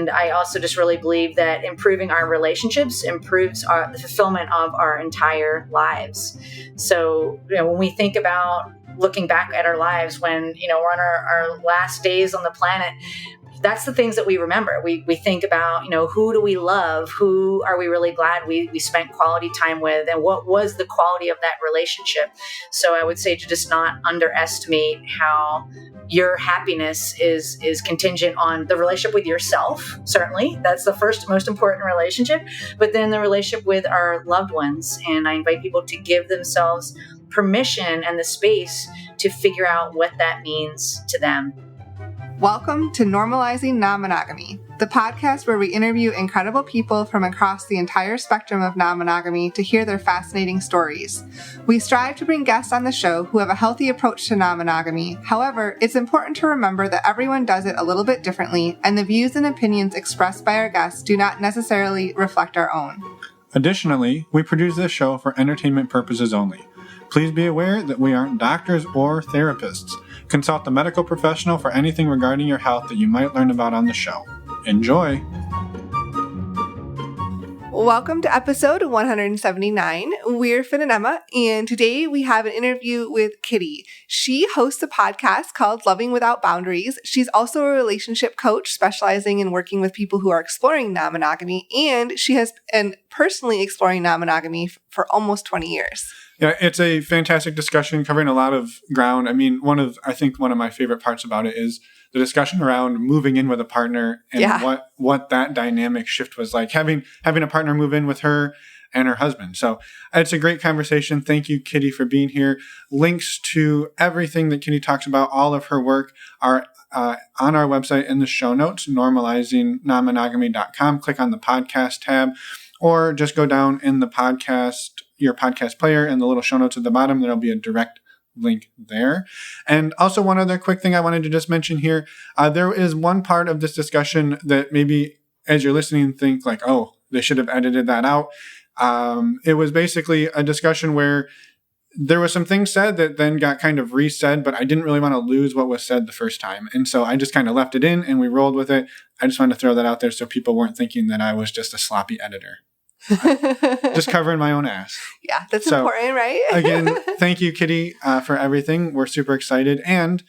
And I also just really believe that improving our relationships improves the fulfillment of our entire lives. So, when we think about looking back at our lives when, we're on our last days on the planet, that's the things that we remember. We think about, who do we love? Who are we really glad we spent quality time with? And what was the quality of that relationship? So I would say to just not underestimate how your happiness is contingent on the relationship with yourself. Certainly, that's the first most important relationship, but then the relationship with our loved ones. And I invite people to give themselves permission and the space to figure out what that means to them. Welcome to Normalizing Non-Monogamy, the podcast where we interview incredible people from across the entire spectrum of non-monogamy to hear their fascinating stories. We strive to bring guests on the show who have a healthy approach to non-monogamy. However, it's important to remember that everyone does it a little bit differently, and the views and opinions expressed by our guests do not necessarily reflect our own. Additionally, we produce this show for entertainment purposes only. Please be aware that we aren't doctors or therapists. Consult a medical professional for anything regarding your health that you might learn about on the show. Enjoy! Welcome to episode 179. We're Finn and Emma, and today we have an interview with Kitty. She hosts a podcast called Loving Without Boundaries. She's also a relationship coach specializing in working with people who are exploring non-monogamy, and she has been personally exploring non-monogamy for almost 20 years. Yeah, it's a fantastic discussion covering a lot of ground. I mean, I think one of my favorite parts about it is the discussion around moving in with a partner and what that dynamic shift was like, having a partner move in with her and her husband. So it's a great conversation. Thank you, Kitty, for being here. Links to everything that Kitty talks about, all of her work, are on our website in the show notes, normalizingnonmonogamy.com. Click on the podcast tab, or just go down in your podcast player in the little show notes at the bottom. There'll be a direct link there. And also one other quick thing I wanted to just mention here. There is one part of this discussion that maybe as you're listening think like, oh, they should have edited that out. It was basically a discussion where there was some things said that then got kind of resaid, but I didn't really want to lose what was said the first time. And so I just kind of left it in and we rolled with it. I just wanted to throw that out there so people weren't thinking that I was just a sloppy editor. Just covering my own ass. Yeah, that's important, right? Again, thank you, Kitty, for everything. We're super excited. And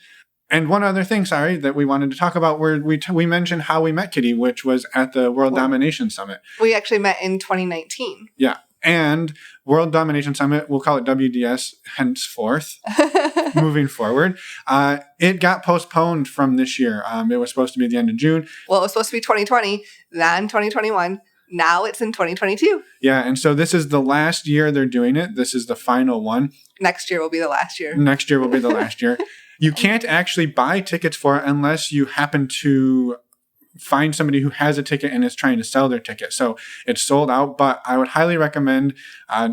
one other thing, that we wanted to talk about, where we mentioned how we met Kitty, which was at the World Domination Summit. We actually met in 2019. Yeah. And World Domination Summit, we'll call it WDS henceforth, moving forward. It got postponed from this year. It was supposed to be the end of June. Well, it was supposed to be 2020, then 2021. Now it's in 2022. Yeah, and so this is the last year they're doing it. This is the final one. Next year will be the last year. You can't actually buy tickets for it unless you happen to find somebody who has a ticket and is trying to sell their ticket. So it's sold out, but I would highly recommend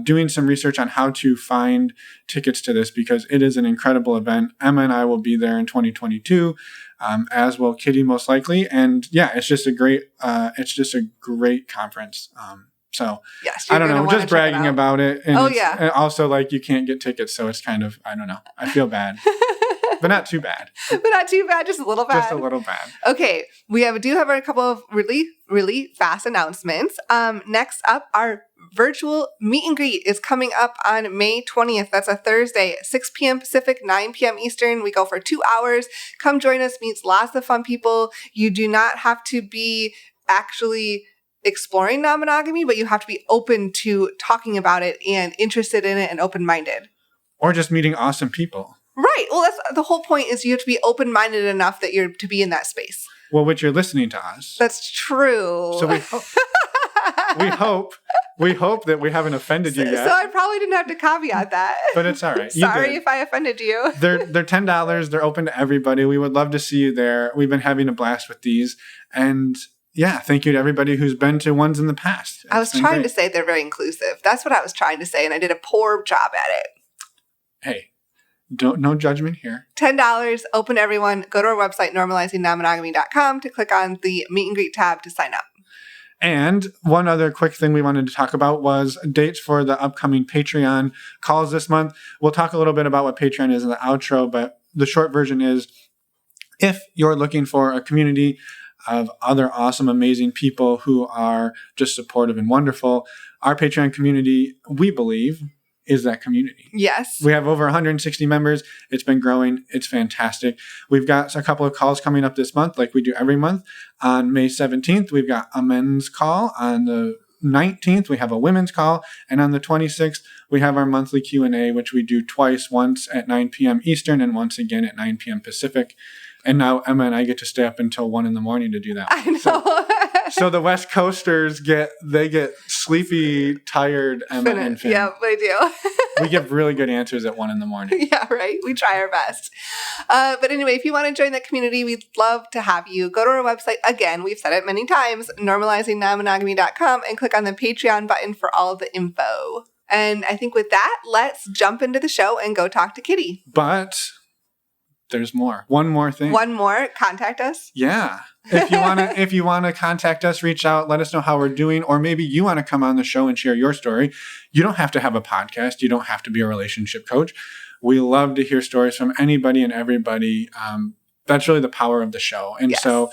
doing some research on how to find tickets to this because it is an incredible event. Emma and I will be there in 2022. As will Kitty most likely. And yeah, it's just a great conference. So yes, I don't know, just bragging about it. And and also like you can't get tickets. So it's kind of, I don't know. I feel bad, but not too bad. Just a little bad. Just a little bad. Okay. We do have a couple of really, really fast announcements. Next up, our virtual meet and greet is coming up on May 20th. That's a Thursday, 6 p.m. Pacific, 9 p.m. Eastern. We go for 2 hours. Come join us. Meets lots of fun people. You do not have to be actually exploring non-monogamy, but you have to be open to talking about it and interested in it and open-minded. Or just meeting awesome people. Right. Well, that's the whole point is you have to be open-minded enough that you're to be in that space. Well, which you're listening to us. That's true. So we hope that we haven't offended you yet. So I probably didn't have to caveat that. But it's all right. Sorry if I offended you. They're $10. They're open to everybody. We would love to see you there. We've been having a blast with these. And yeah, thank you to everybody who's been to ones in the past. I was trying to say they're very inclusive. That's what I was trying to say, and I did a poor job at it. Hey, no judgment here. $10, open to everyone. Go to our website, normalizingnonmonogamy.com, to click on the meet and greet tab to sign up. And one other quick thing we wanted to talk about was dates for the upcoming Patreon calls this month. We'll talk a little bit about what Patreon is in the outro, but the short version is if you're looking for a community of other awesome, amazing people who are just supportive and wonderful. Our Patreon community, we believe, is that community. Yes. We have over 160 members. It's been growing. It's fantastic. We've got a couple of calls coming up this month, like we do every month. On May 17th, we've got a men's call. On the 19th, we have a women's call. And on the 26th, we have our monthly Q&A, which we do twice, once at 9 p.m. Eastern and once again at 9 p.m. Pacific. And now Emma and I get to stay up until 1 in the morning to do that. I know. So the West Coasters get sleepy, tired Emma and Finn. Yeah, they do. We give really good answers at 1 in the morning. Yeah, right. We try our best. But anyway, if you want to join that community, we'd love to have you. Go to our website. Again, we've said it many times, normalizingnonmonogamy.com, and click on the Patreon button for all of the info. And I think with that, let's jump into the show and go talk to Kitty. But there's more. One more thing. One more. Contact us. Yeah. If you wanna contact us, reach out, let us know how we're doing, or maybe you want to come on the show and share your story. You don't have to have a podcast. You don't have to be a relationship coach. We love to hear stories from anybody and everybody. That's really the power of the show. And so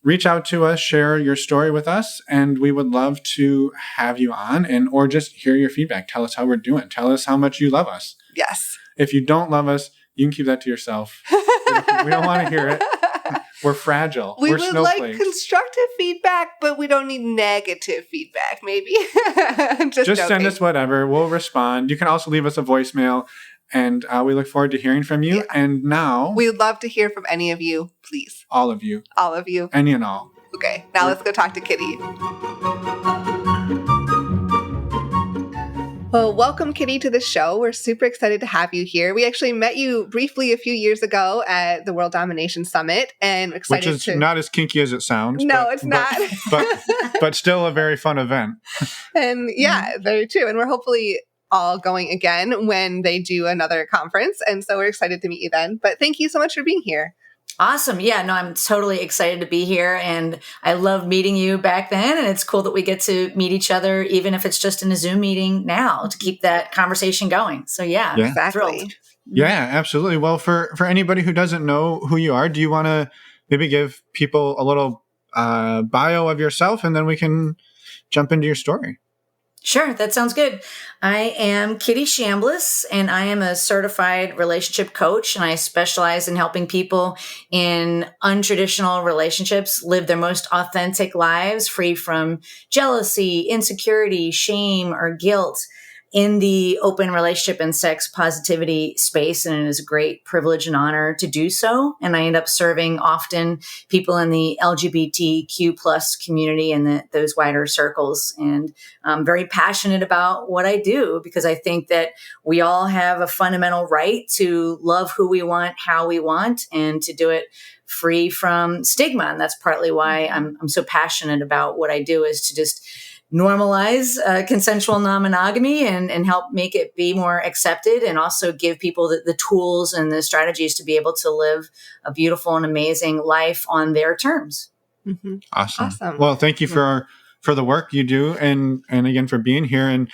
reach out to us, share your story with us, and we would love to have you on or just hear your feedback. Tell us how we're doing. Tell us how much you love us. Yes. If you don't love us, you can keep that to yourself. We don't want to hear it. We're fragile. We We're would snowflakes. like constructive feedback, but we don't need negative feedback, maybe. Just send us whatever. We'll respond. You can also leave us a voicemail, and we look forward to hearing from you. Yeah. And now... we would love to hear from any of you, please. All of you. All of you. Any and all. Okay, now let's go talk to Kitty. Well, welcome, Kitty, to the show. We're super excited to have you here. We actually met you briefly a few years ago at the World Domination Summit, and excited Which is not as kinky as it sounds. No, it's not. but still a very fun event. And yeah, very true. And we're hopefully all going again when they do another conference. And so we're excited to meet you then. But thank you so much for being here. Awesome. Yeah, no, I'm totally excited to be here. And I loved meeting you back then. And it's cool that we get to meet each other, even if it's just in a Zoom meeting now, to keep that conversation going. So yeah. Exactly. Thrilled. Yeah, absolutely. Well, for anybody who doesn't know who you are, do you want to maybe give people a little bio of yourself, and then we can jump into your story? Sure, that sounds good. I am Kitty Chambliss, and I am a certified relationship coach, and I specialize in helping people in untraditional relationships live their most authentic lives, free from jealousy, insecurity, shame, or guilt in the open relationship and sex positivity space. And it is a great privilege and honor to do so. And I end up serving often people in the LGBTQ plus community and those wider circles. And I'm very passionate about what I do, because I think that we all have a fundamental right to love who we want, how we want, and to do it free from stigma. And that's partly why I'm so passionate about what I do, is to just normalize consensual non-monogamy and help make it be more accepted, and also give people the tools and the strategies to be able to live a beautiful and amazing life on their terms. Mm-hmm. Awesome. Well, thank you for the work you do, and again for being here. And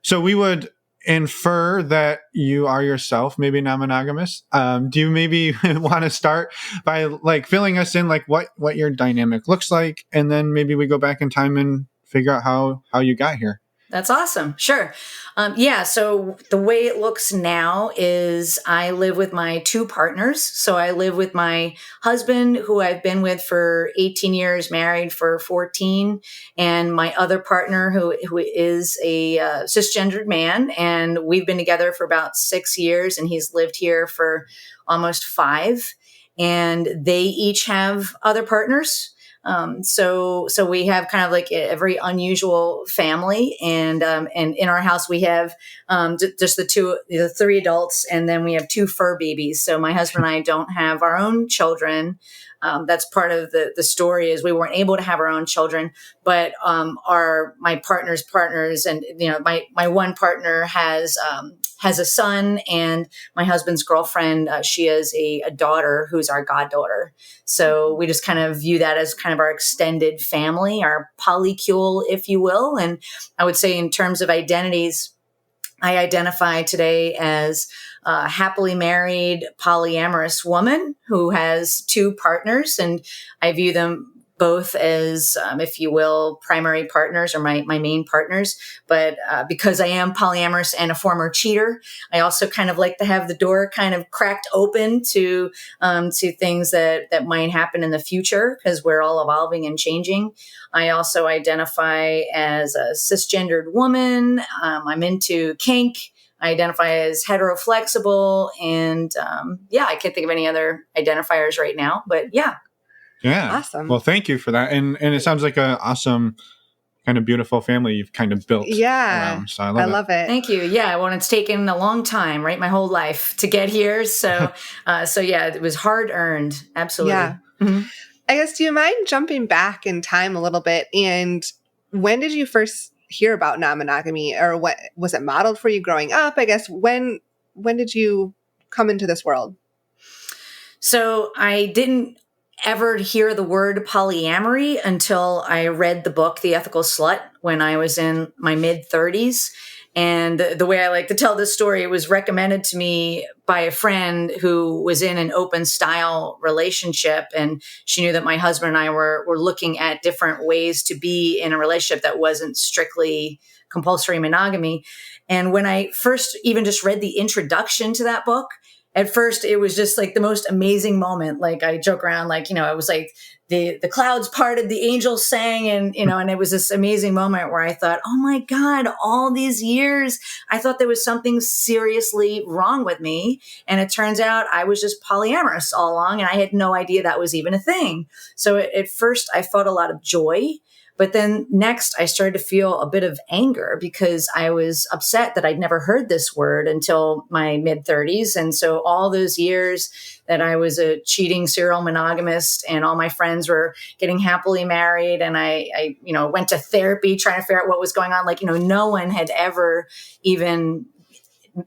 so we would infer that you are yourself maybe non-monogamous. Do you maybe want to start by filling us in what your dynamic looks like, and then maybe we go back in time and figure out how you got here? That's awesome. Sure. So the way it looks now is I live with my two partners. So I live with my husband, who I've been with for 18 years, married for 14, and my other partner, who is a cisgendered man. And we've been together for about 6 years, and he's lived here for almost 5. And they each have other partners. So we have kind of like a very unusual family, and in our house we have, just the 3 adults, and then we have 2 fur babies. So my husband and I don't have our own children. That's part of the story, is we weren't able to have our own children, but, my partner's partners, and, my one partner has a son, and my husband's girlfriend, she has a daughter who's our goddaughter. So we just kind of view that as kind of our extended family, our polycule, if you will. And I would say in terms of identities, I identify today as a happily married polyamorous woman who has 2 partners, and I view them both as, if you will, primary partners or my main partners. But because I am polyamorous and a former cheater, I also kind of like to have the door kind of cracked open to things that might happen in the future, because we're all evolving and changing. I also identify as a cisgendered woman. I'm into kink. I identify as heteroflexible, and I can't think of any other identifiers right now, but yeah. Yeah. Awesome. Well, thank you for that. And it sounds like an awesome, kind of beautiful family you've kind of built around. So I love it. Thank you. Yeah. Well, it's taken a long time, right? My whole life to get here. So, it was hard earned. Absolutely. Yeah. Mm-hmm. I guess, do you mind jumping back in time a little bit? And when did you first hear about non-monogamy, or what was it modeled for you growing up? I guess, when did you come into this world? So I didn't ever hear the word polyamory until I read the book, The Ethical Slut, when I was in my mid-30s. And the way I like to tell this story, it was recommended to me by a friend who was in an open style relationship. And she knew that my husband and I were looking at different ways to be in a relationship that wasn't strictly compulsory monogamy. And when I first even just read the introduction to that book, at first it was just like the most amazing moment. Like, I joke around, like, it was like the clouds parted, the angels sang, and, and it was this amazing moment where I thought, oh my God, all these years, I thought there was something seriously wrong with me. And it turns out I was just polyamorous all along, and I had no idea that was even a thing. So at first I felt a lot of joy. But then next, I started to feel a bit of anger, because I was upset that I'd never heard this word until my mid-30s. And so all those years that I was a cheating serial monogamist, and all my friends were getting happily married, and I went to therapy trying to figure out what was going on. Like, no one had ever even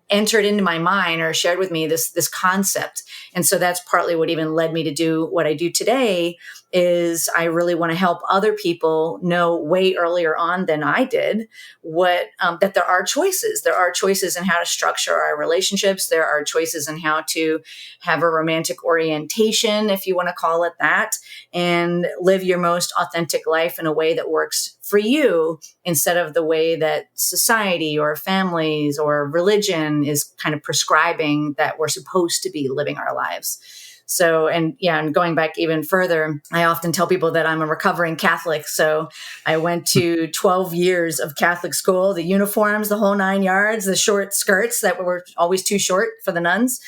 entered into my mind or shared with me this concept. And so that's partly what even led me to do what I do today. Is I really want to help other people know way earlier on than I did that there are choices. There are choices in how to structure our relationships. There are choices in how to have a romantic orientation, if you want to call it that, and live your most authentic life in a way that works for you, instead of the way that society or families or religion is kind of prescribing that we're supposed to be living our lives. So, and going back even further, I often tell people that I'm a recovering Catholic. So I went to 12 years of Catholic school, the uniforms, the whole 9 yards, the short skirts that were always too short for the nuns.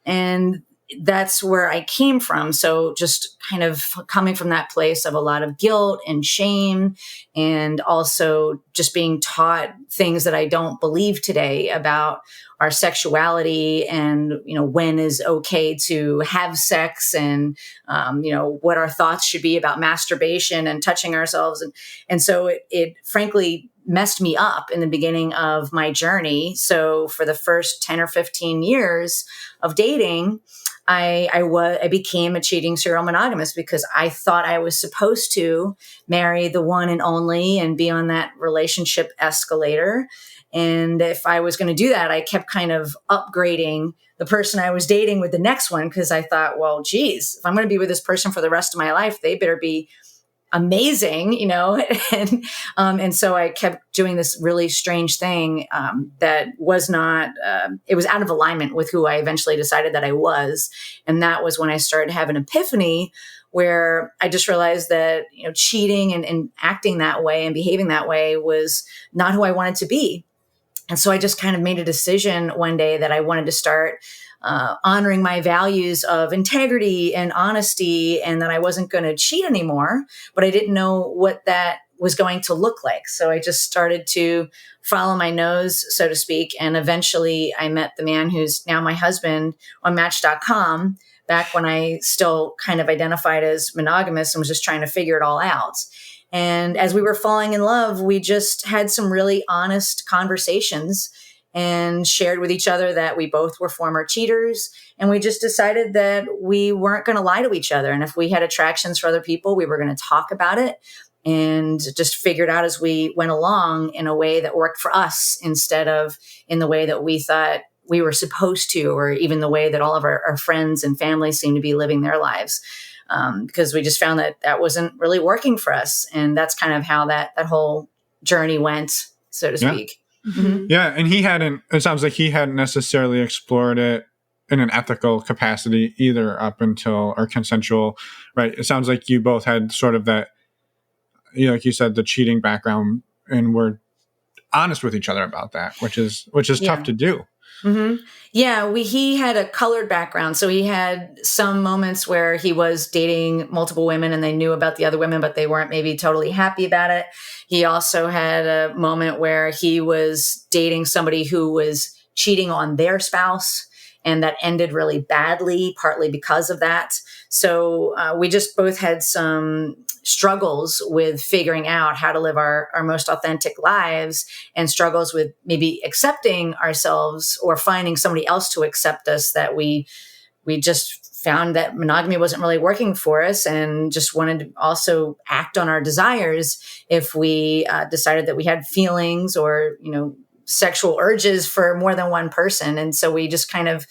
And that's where I came from. So just kind of coming from that place of a lot of guilt and shame, and also just being taught things that I don't believe today about our sexuality, and, when is okay to have sex, and, what our thoughts should be about masturbation and touching ourselves. And so it frankly messed me up in the beginning of my journey. So for the first 10 or 15 years of dating, I became a cheating serial monogamist, because I thought I was supposed to marry the one and only and be on that relationship escalator. And if I was going to do that, I kept kind of upgrading the person I was dating with the next one, because I thought, well, geez, if I'm going to be with this person for the rest of my life, they better be amazing, and so I kept doing this really strange thing that was not, it was out of alignment with who I eventually decided that I was. And that was when I started to have an epiphany, where I just realized that, cheating and acting that way and behaving that way was not who I wanted to be. And so I just kind of made a decision one day that I wanted to start honoring my values of integrity and honesty, and that I wasn't going to cheat anymore, but I didn't know what that was going to look like. So I just started to follow my nose, so to speak. And eventually I met the man who's now my husband on Match.com, back when I still kind of identified as monogamous and was just trying to figure it all out. And as we were falling in love, we just had some really honest conversations and shared with each other that we both were former cheaters. And we just decided that we weren't going to lie to each other. And if we had attractions for other people, we were going to talk about it, and just figured out as we went along in a way that worked for us, instead of in the way that we thought we were supposed to, or even the way that all of our friends and family seem to be living their lives. because we just found that that wasn't really working for us. And that's kind of how that whole journey went, so to speak. Mm-hmm. Yeah. And it sounds like he hadn't necessarily explored it in an ethical capacity either up until, or consensual, right? It sounds like you both had sort of that, like you said, the cheating background, and were honest with each other about that, which is tough to do. Mm-hmm. Yeah, he had a colored background. So he had some moments where he was dating multiple women and they knew about the other women, but they weren't maybe totally happy about it. He also had a moment where he was dating somebody who was cheating on their spouse, and that ended really badly, partly because of that. So we just both had some struggles with figuring out how to live our most authentic lives, and struggles with maybe accepting ourselves or finding somebody else to accept us, that we just found that monogamy wasn't really working for us, and just wanted to also act on our desires if we decided that we had feelings or, sexual urges for more than one person. And so we just kind of,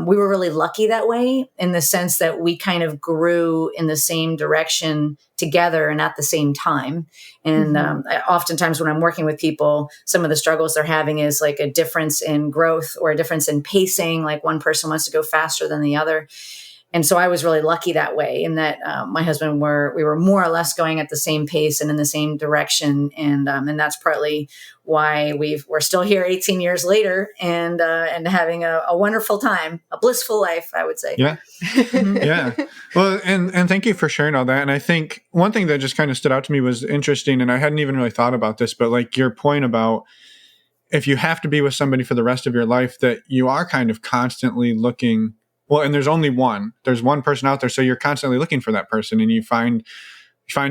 we were really lucky that way, in the sense that we kind of grew in the same direction together and at the same time. And oftentimes when I'm working with people, some of the struggles they're having is like a difference in growth or a difference in pacing. Like one person wants to go faster than the other. And so I was really lucky that way, in that my husband we were more or less going at the same pace and in the same direction. And that's partly why we're still here 18 years later, and having a wonderful time, a blissful life, I would say. Yeah. Yeah. Well, and thank you for sharing all that. And I think one thing that just kind of stood out to me was interesting, and I hadn't even really thought about this, but like your point about, if you have to be with somebody for the rest of your life, that you are kind of constantly looking. Well, and there's one person out there. So you're constantly looking for that person, and you find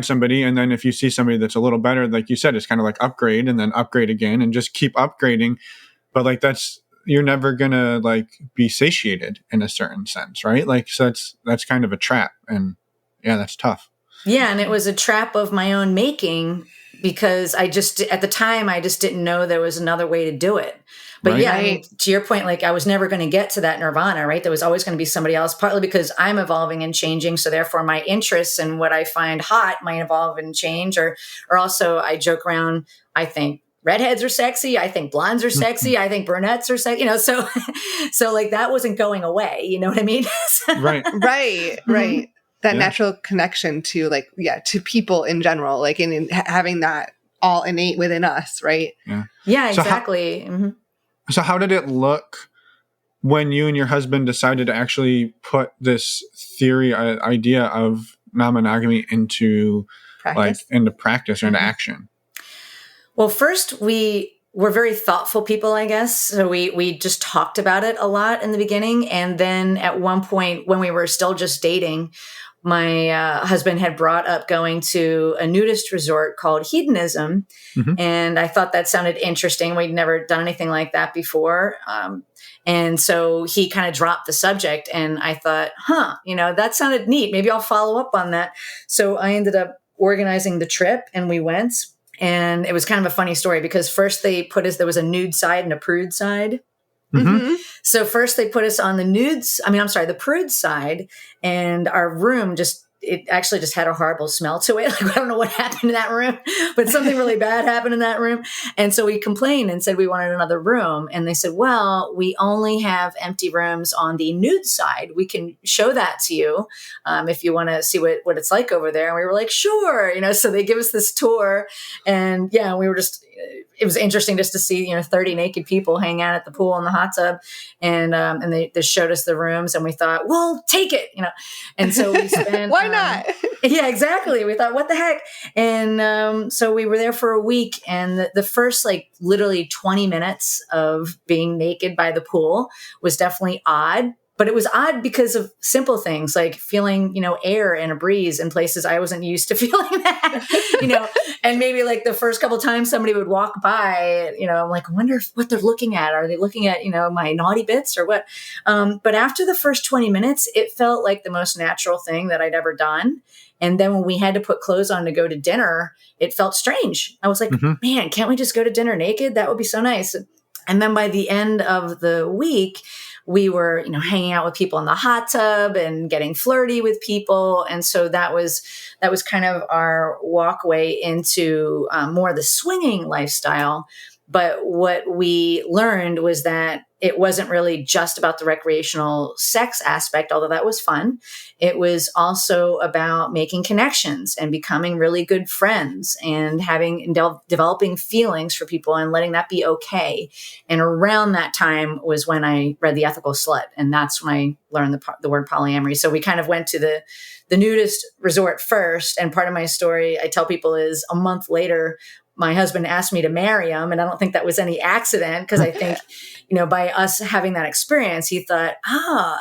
somebody. And then if you see somebody that's a little better, like you said, it's kind of like upgrade and then upgrade again and just keep upgrading. But like, you're never going to like be satiated in a certain sense, right? Like, so that's kind of a trap, and yeah, that's tough. Yeah. And it was a trap of my own making, because at the time, I just didn't know there was another way to do it. But right. yeah, I mean, to your point, like I was never going to get to that nirvana, right? There was always going to be somebody else, partly because I'm evolving and changing. So therefore my interests and what I find hot might evolve and change. Or also I joke around, I think redheads are sexy. I think blondes are sexy. I think brunettes are sexy, so like that wasn't going away. You know what I mean? Right. Right. That natural connection to to people in general, like in having that all innate within us. Right. Yeah, exactly. So how did it look when you and your husband decided to actually put this idea of non-monogamy into practice or into action? Well, first we're very thoughtful people, I guess. So we just talked about it a lot in the beginning. And then at one point when we were still just dating, my husband had brought up going to a nudist resort called Hedonism. And I thought that sounded interesting. We'd never done anything like that before. And so he kind of dropped the subject, and I thought, that sounded neat. Maybe I'll follow up on that. So I ended up organizing the trip, and we went. And it was kind of a funny story, because first there was a nude side and a prude side. So first they put us on the prude side, and our room it actually just had a horrible smell to it. Like, I don't know what happened in that room, but something really bad happened in that room. And so we complained and said we wanted another room. And they said, well, we only have empty rooms on the nude side. We can show that to you if you want to see what it's like over there. And we were like, sure. So they give us this tour, and we were it was interesting just to see, 30 naked people hang out at the pool in the hot tub, and they showed us the rooms, and we thought, well, take it, and so we spent, why not? Yeah, exactly. We thought, what the heck? And so we were there for a week, and the first literally 20 minutes of being naked by the pool was definitely odd. But it was odd because of simple things like feeling, air and a breeze in places I wasn't used to feeling that, and maybe the first couple of times somebody would walk by, I'm like, I wonder what they're looking at. Are they looking at, my naughty bits or what? But after the first 20 minutes, it felt like the most natural thing that I'd ever done. And then when we had to put clothes on to go to dinner, it felt strange. I was like, man, can't we just go to dinner naked? That would be so nice. And then by the end of the week, we were, hanging out with people in the hot tub and getting flirty with people. And so that was kind of our walkway into more the swinging lifestyle. But what we learned was that it wasn't really just about the recreational sex aspect, although that was fun. It was also about making connections and becoming really good friends and developing feelings for people and letting that be okay. And around that time was when I read The Ethical Slut. And that's when I learned the word polyamory. So we kind of went to the nudist resort first. And part of my story I tell people is a month later, my husband asked me to marry him. And I don't think that was any accident, because I think, by us having that experience, he thought,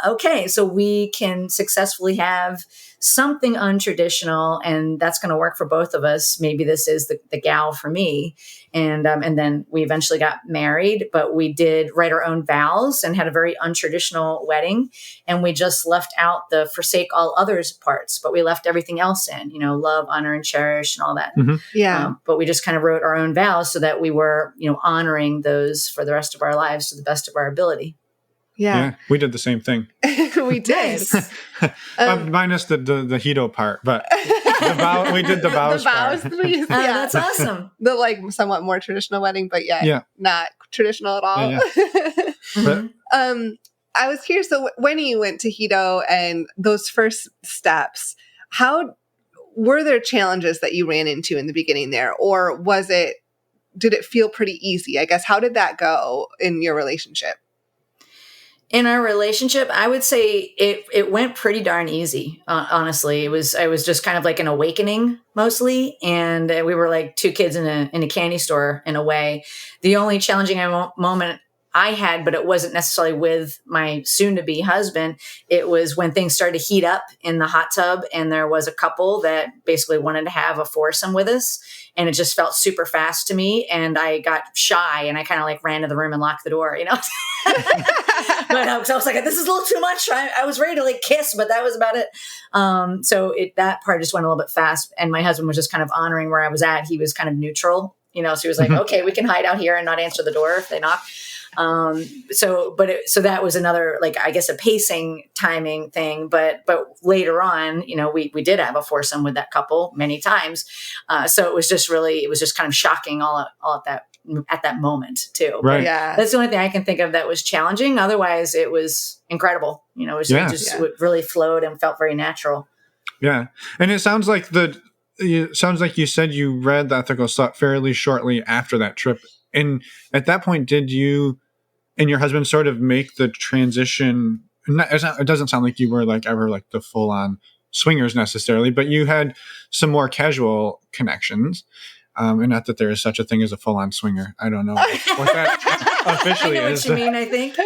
okay, so we can successfully have something untraditional, and that's going to work for both of us. Maybe this is the gal for me. And then we eventually got married, but we did write our own vows and had a very untraditional wedding. And we just left out the forsake all others parts, but we left everything else in, love, honor, and cherish and all that. Mm-hmm. Yeah. But we just kind of wrote our own vows so that we were, honoring those for the rest of our lives to the best of our ability. Yeah. We did the same thing. We did. Minus the Hito part, but we did the vows part. Yeah. That's awesome. The somewhat more traditional wedding, but not traditional at all. But, I was curious, so when you went to Hito and those first steps, how were there challenges that you ran into in the beginning there, or did it feel pretty easy? I guess, how did that go in your relationship? In our relationship, I would say it went pretty darn easy. Honestly, I was just kind of like an awakening mostly, and we were like two kids in a candy store in a way. The only challenging moment I had, but it wasn't necessarily with my soon-to-be husband. It was when things started to heat up in the hot tub, and there was a couple that basically wanted to have a foursome with us, and it just felt super fast to me, and I got shy, and I kind of ran to the room and locked the door, But I was like, this is a little too much. I was ready to kiss, but that was about it. So that part just went a little bit fast, and my husband was just kind of honoring where I was at. He was kind of neutral, so he was like, okay, we can hide out here and not answer the door if they knock. So that was another, I guess, a pacing timing thing, but later on, we did have a foursome with that couple many times. So it was just kind of shocking all at that moment too. Right. But yeah. That's the only thing I can think of that was challenging. Otherwise it was incredible. It really flowed and felt very natural. Yeah. And it sounds like you said you read The Ethical Slut fairly shortly after that trip. And at that point, did you and your husband sort of make the transition? It doesn't sound like you were ever the full on swingers necessarily, but you had some more casual connections. And not that there is such a thing as a full on swinger. I don't know what that officially I know is. What you mean, I think.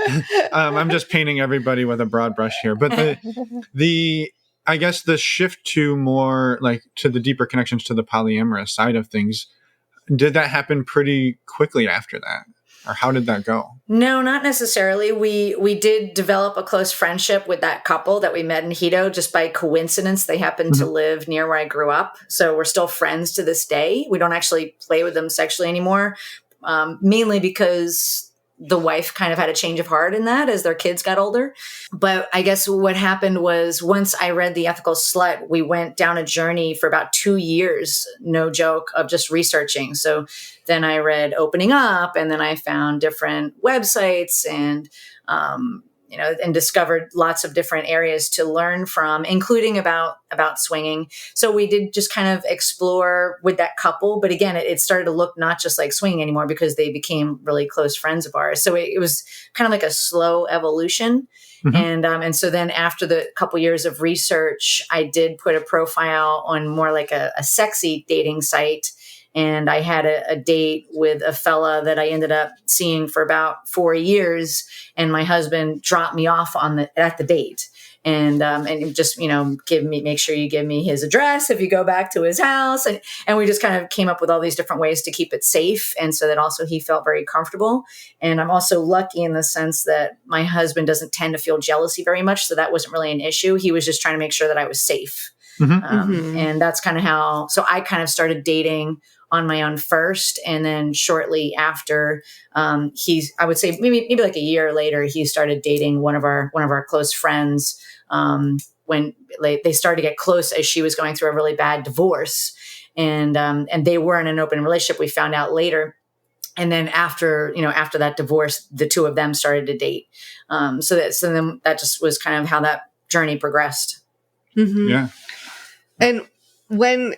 I'm just painting everybody with a broad brush here, but I guess the shift to more to the deeper connections to the polyamorous side of things, did that happen pretty quickly after that? Or how did that go? No, not necessarily. We did develop a close friendship with that couple that we met in Hito just by coincidence. They happened to live near where I grew up. So we're still friends to this day. We don't actually play with them sexually anymore, mainly because the wife kind of had a change of heart in that as their kids got older. But I guess what happened was once I read The Ethical Slut, we went down a journey for about 2 years, no joke, of just researching. So then I read Opening Up, and then I found different websites and, and discovered lots of different areas to learn from, including about swinging. So we did just kind of explore with that couple. But again, it started to look not just like swinging anymore because they became really close friends of ours. So it was kind of like a slow evolution. Mm-hmm. And so then after the couple years of research, I did put a profile on more like a sexy dating site. And I had a date with a fella that I ended up seeing for about 4 years. And my husband dropped me off at the date. And just, make sure you give me his address if you go back to his house. And we just kind of came up with all these different ways to keep it safe. And so that also he felt very comfortable. And I'm also lucky in the sense that my husband doesn't tend to feel jealousy very much. So that wasn't really an issue. He was just trying to make sure that I was safe. And that's kind of how, so I kind of started dating on my own first. And then shortly after, I would say maybe like a year later, he started dating one of our close friends, when they started to get close as she was going through a really bad divorce. And they were in an open relationship, we found out later. And then after that divorce, the two of them started to date. So then that just was kind of how that journey progressed. Yeah. And when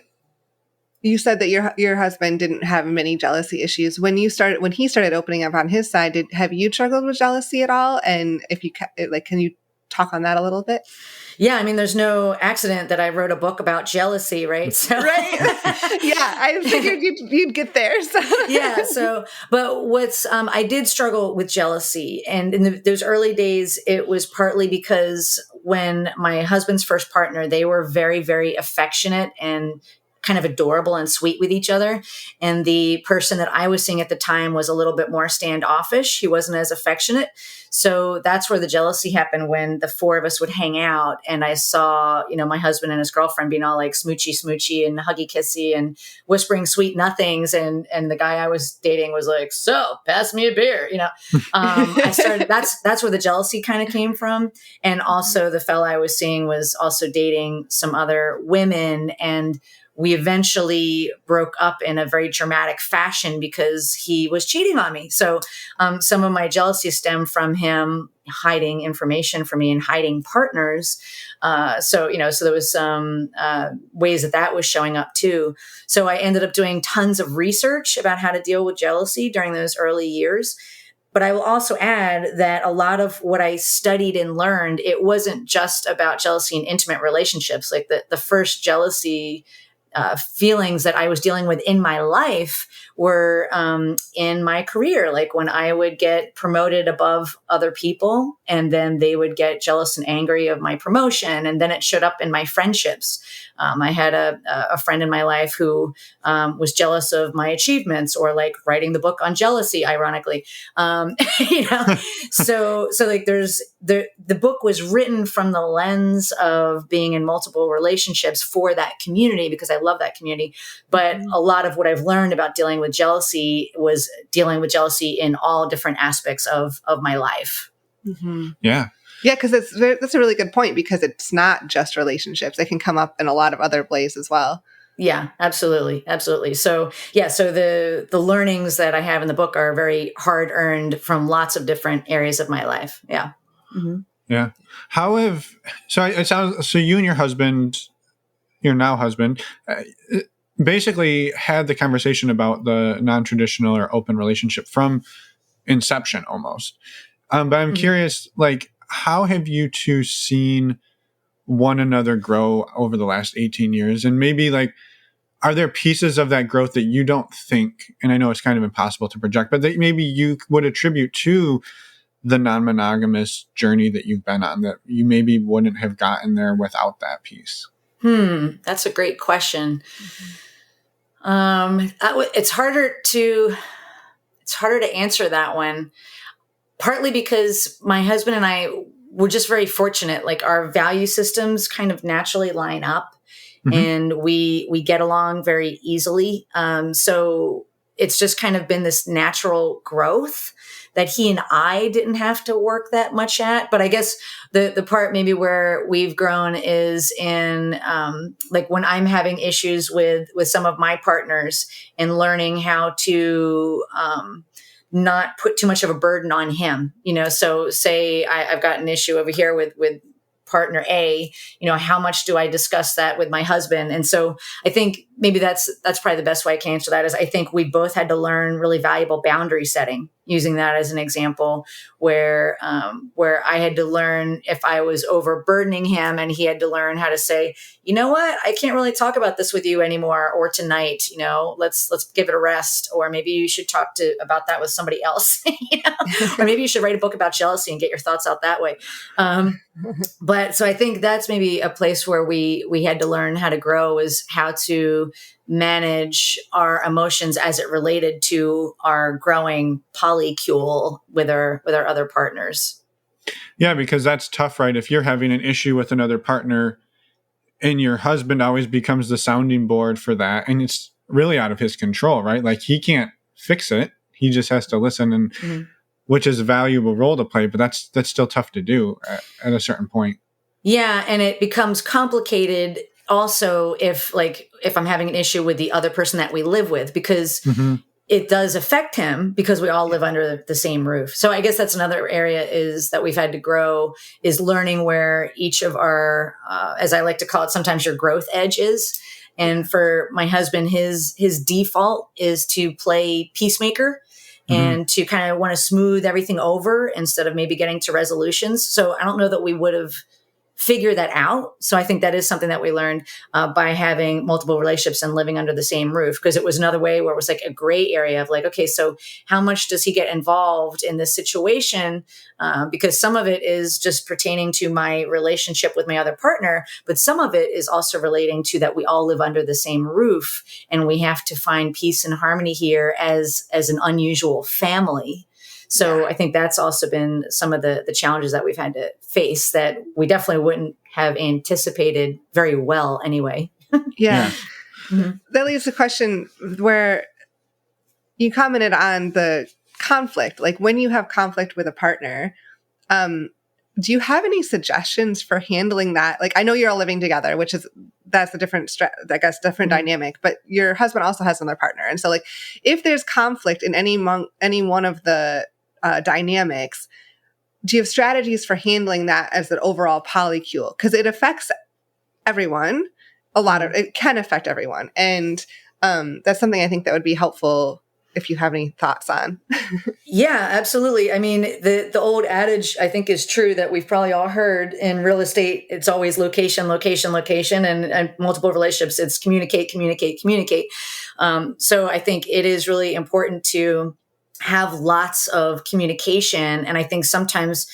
you said that your husband didn't have many jealousy issues, when he started opening up on his side, have you struggled with jealousy at all? And if you can you talk on that a little bit? Yeah, I mean, there's no accident that I wrote a book about jealousy, right? So, right. Yeah, I figured you'd get there. So. Yeah. So, but I did struggle with jealousy, and in those early days, it was partly because when my husband's first partner, they were very, very affectionate and kind of adorable and sweet with each other. And the person that I was seeing at the time was a little bit more standoffish. He wasn't as affectionate. So that's where the jealousy happened, when the four of us would hang out and I saw, my husband and his girlfriend being all like smoochy and huggy kissy and whispering sweet nothings. And the guy I was dating was like, so pass me a beer, that's where the jealousy kind of came from. And also the fella I was seeing was also dating some other women, and we eventually broke up in a very dramatic fashion because he was cheating on me. So some of my jealousy stemmed from him hiding information from me and hiding partners. So there was some ways that was showing up too. So I ended up doing tons of research about how to deal with jealousy during those early years. But I will also add that a lot of what I studied and learned, it wasn't just about jealousy in intimate relationships. Like the first jealousy feelings that I was dealing with in my life were in my career. Like when I would get promoted above other people, and then they would get jealous and angry of my promotion. And then it showed up in my friendships. I had a friend in my life who was jealous of my achievements, or like writing the book on jealousy, ironically. So like the book was written from the lens of being in multiple relationships for that community, because I love that community. But a lot of what I've learned about dealing with jealousy was dealing with jealousy in all different aspects of my life. Mm-hmm. Yeah. Yeah, because that's a really good point, because it's not just relationships. It can come up in a lot of other ways as well. Yeah, absolutely. Absolutely. So the learnings that I have in the book are very hard earned from lots of different areas of my life. Yeah. Mm-hmm. Yeah. So you and your husband, your now husband, basically had the conversation about the non-traditional or open relationship from inception almost. But I'm curious, like, how have you two seen one another grow over the last 18 years? And maybe like, are there pieces of that growth that you don't think, and I know it's kind of impossible to project, but that maybe you would attribute to the non-monogamous journey that you've been on, that you maybe wouldn't have gotten there without that piece? That's a great question. It's harder to answer that one. Partly because my husband and I were just very fortunate. Like our value systems kind of naturally line up, and we get along very easily. So it's just kind of been this natural growth that he and I didn't have to work that much at. But I guess the part maybe where we've grown is in like when I'm having issues with some of my partners, and learning how to not put too much of a burden on him, so say I've got an issue over here with partner A, how much do I discuss that with my husband? And so I think maybe that's probably the best way I can answer that, is I think we both had to learn really valuable boundary setting, using that as an example, where I had to learn if I was overburdening him, and he had to learn how to say, you know what, I can't really talk about this with you anymore, or tonight, let's give it a rest, or maybe you should talk about that with somebody else, or maybe you should write a book about jealousy and get your thoughts out that way. But so I think that's maybe a place where we had to learn how to grow, is how to manage our emotions as it related to our growing polycule with our other partners. Yeah, because that's tough, right? If you're having an issue with another partner, and your husband always becomes the sounding board for that, and it's really out of his control, right? Like he can't fix it. He just has to listen, and which is a valuable role to play, but that's still tough to do at a certain point. Yeah, and it becomes complicated also if I'm having an issue with the other person that we live with, because it does affect him because we all live under the same roof. So I guess that's another area is that we've had to grow, is learning where each of our, as I like to call it, sometimes your growth edge is. And for my husband, his default is to play peacemaker and to kind of want to smooth everything over instead of maybe getting to resolutions. So I don't know that we would have figure that out. So I think that is something that we learned by having multiple relationships and living under the same roof, because it was another way where it was like a gray area of like, okay, so how much does he get involved in this situation? Because some of it is just pertaining to my relationship with my other partner, but some of it is also relating to that we all live under the same roof and we have to find peace and harmony here as an unusual family. So I think that's also been some of the challenges that we've had to face that we definitely wouldn't have anticipated very well anyway. Yeah. That leads to a question where you commented on the conflict. Like when you have conflict with a partner, do you have any suggestions for handling that? Like I know you're all living together, that's a different, different dynamic, but your husband also has another partner. And so like if there's conflict in any one of the dynamics, do you have strategies for handling that as an overall polycule? Because it affects everyone. It can affect everyone. And that's something I think that would be helpful if you have any thoughts on. Yeah, absolutely. I mean, the old adage, I think, is true that we've probably all heard in real estate. It's always location, location, location, and multiple relationships. It's communicate, communicate, communicate. So I think it is really important to have lots of communication. And I think sometimes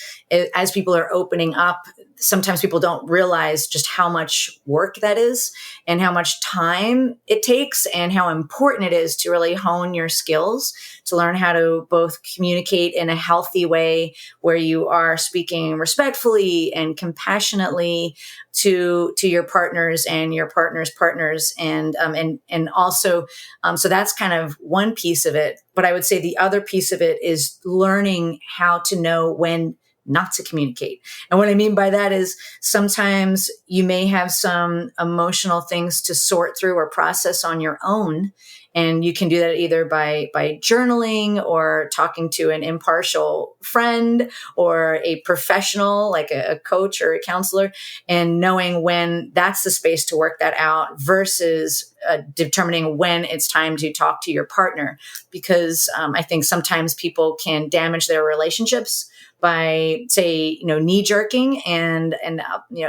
as people are opening up, sometimes people don't realize just how much work that is and how much time it takes and how important it is to really hone your skills, to learn how to both communicate in a healthy way where you are speaking respectfully and compassionately to your partners and your partner's partners. And also, so that's kind of one piece of it. But I would say the other piece of it is learning how to know when not to communicate. And what I mean by that is sometimes you may have some emotional things to sort through or process on your own. And you can do that either by journaling or talking to an impartial friend or a professional like a coach or a counselor, and knowing when that's the space to work that out versus determining when it's time to talk to your partner. Because I think sometimes people can damage their relationships by, say, knee jerking and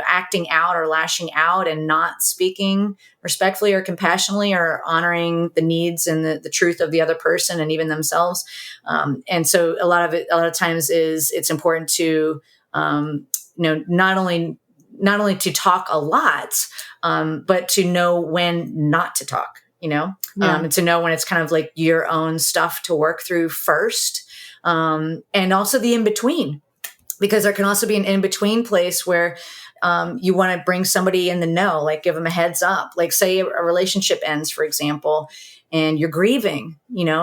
acting out or lashing out and not speaking respectfully or compassionately or honoring the needs and the truth of the other person and even themselves. And so a lot of times it's important to not only to talk a lot, but to know when not to talk. And to know when it's kind of like your own stuff to work through first. And also the in-between, because there can also be an in-between place where you want to bring somebody in the know, like give them a heads up, like say a relationship ends, for example, and you're grieving,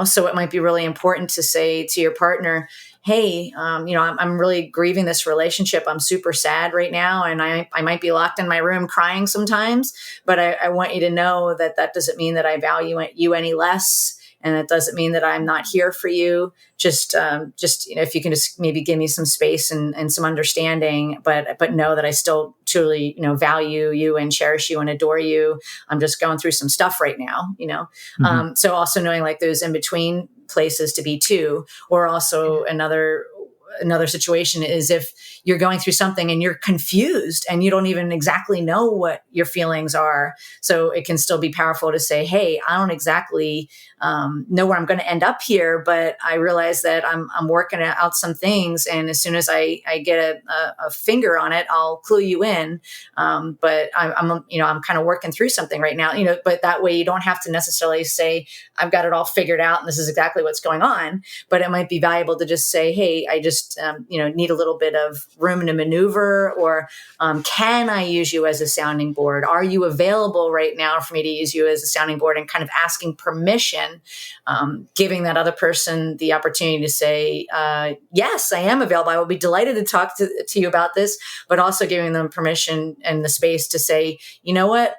so it might be really important to say to your partner, hey, I'm really grieving this relationship. I'm super sad right now. And I might be locked in my room crying sometimes, but I want you to know that doesn't mean that I value you any less. And it doesn't mean that I'm not here for you. Just if you can just maybe give me some space and some understanding, but know that I still truly, value you and cherish you and adore you. I'm just going through some stuff right now, So also knowing like those in between places to be too, or also another situation is if you're going through something and you're confused and you don't even exactly know what your feelings are. So it can still be powerful to say, hey, I don't exactly know where I'm going to end up here, but I realize that I'm working out some things. And as soon as I get a finger on it, I'll clue you in. But I'm kind of working through something right now, but that way you don't have to necessarily say, I've got it all figured out and this is exactly what's going on. But it might be valuable to just say, hey, I just just, need a little bit of room to maneuver? Or can I use you as a sounding board? Are you available right now for me to use you as a sounding board? And kind of asking permission, giving that other person the opportunity to say, yes, I am available. I will be delighted to talk to you about this, but also giving them permission and the space to say, you know what,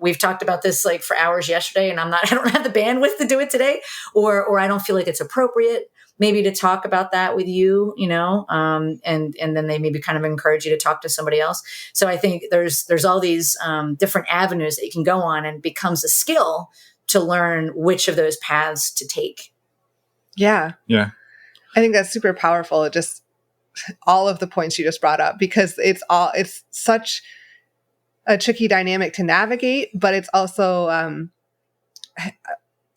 we've talked about this like for hours yesterday, and I don't have the bandwidth to do it today, or I don't feel like it's appropriate maybe to talk about that with you, and then they maybe kind of encourage you to talk to somebody else. So I think there's all these different avenues that you can go on, and it becomes a skill to learn which of those paths to take. Yeah. Yeah. I think that's super powerful. Just all of the points you just brought up, because it's such a tricky dynamic to navigate, but it's also,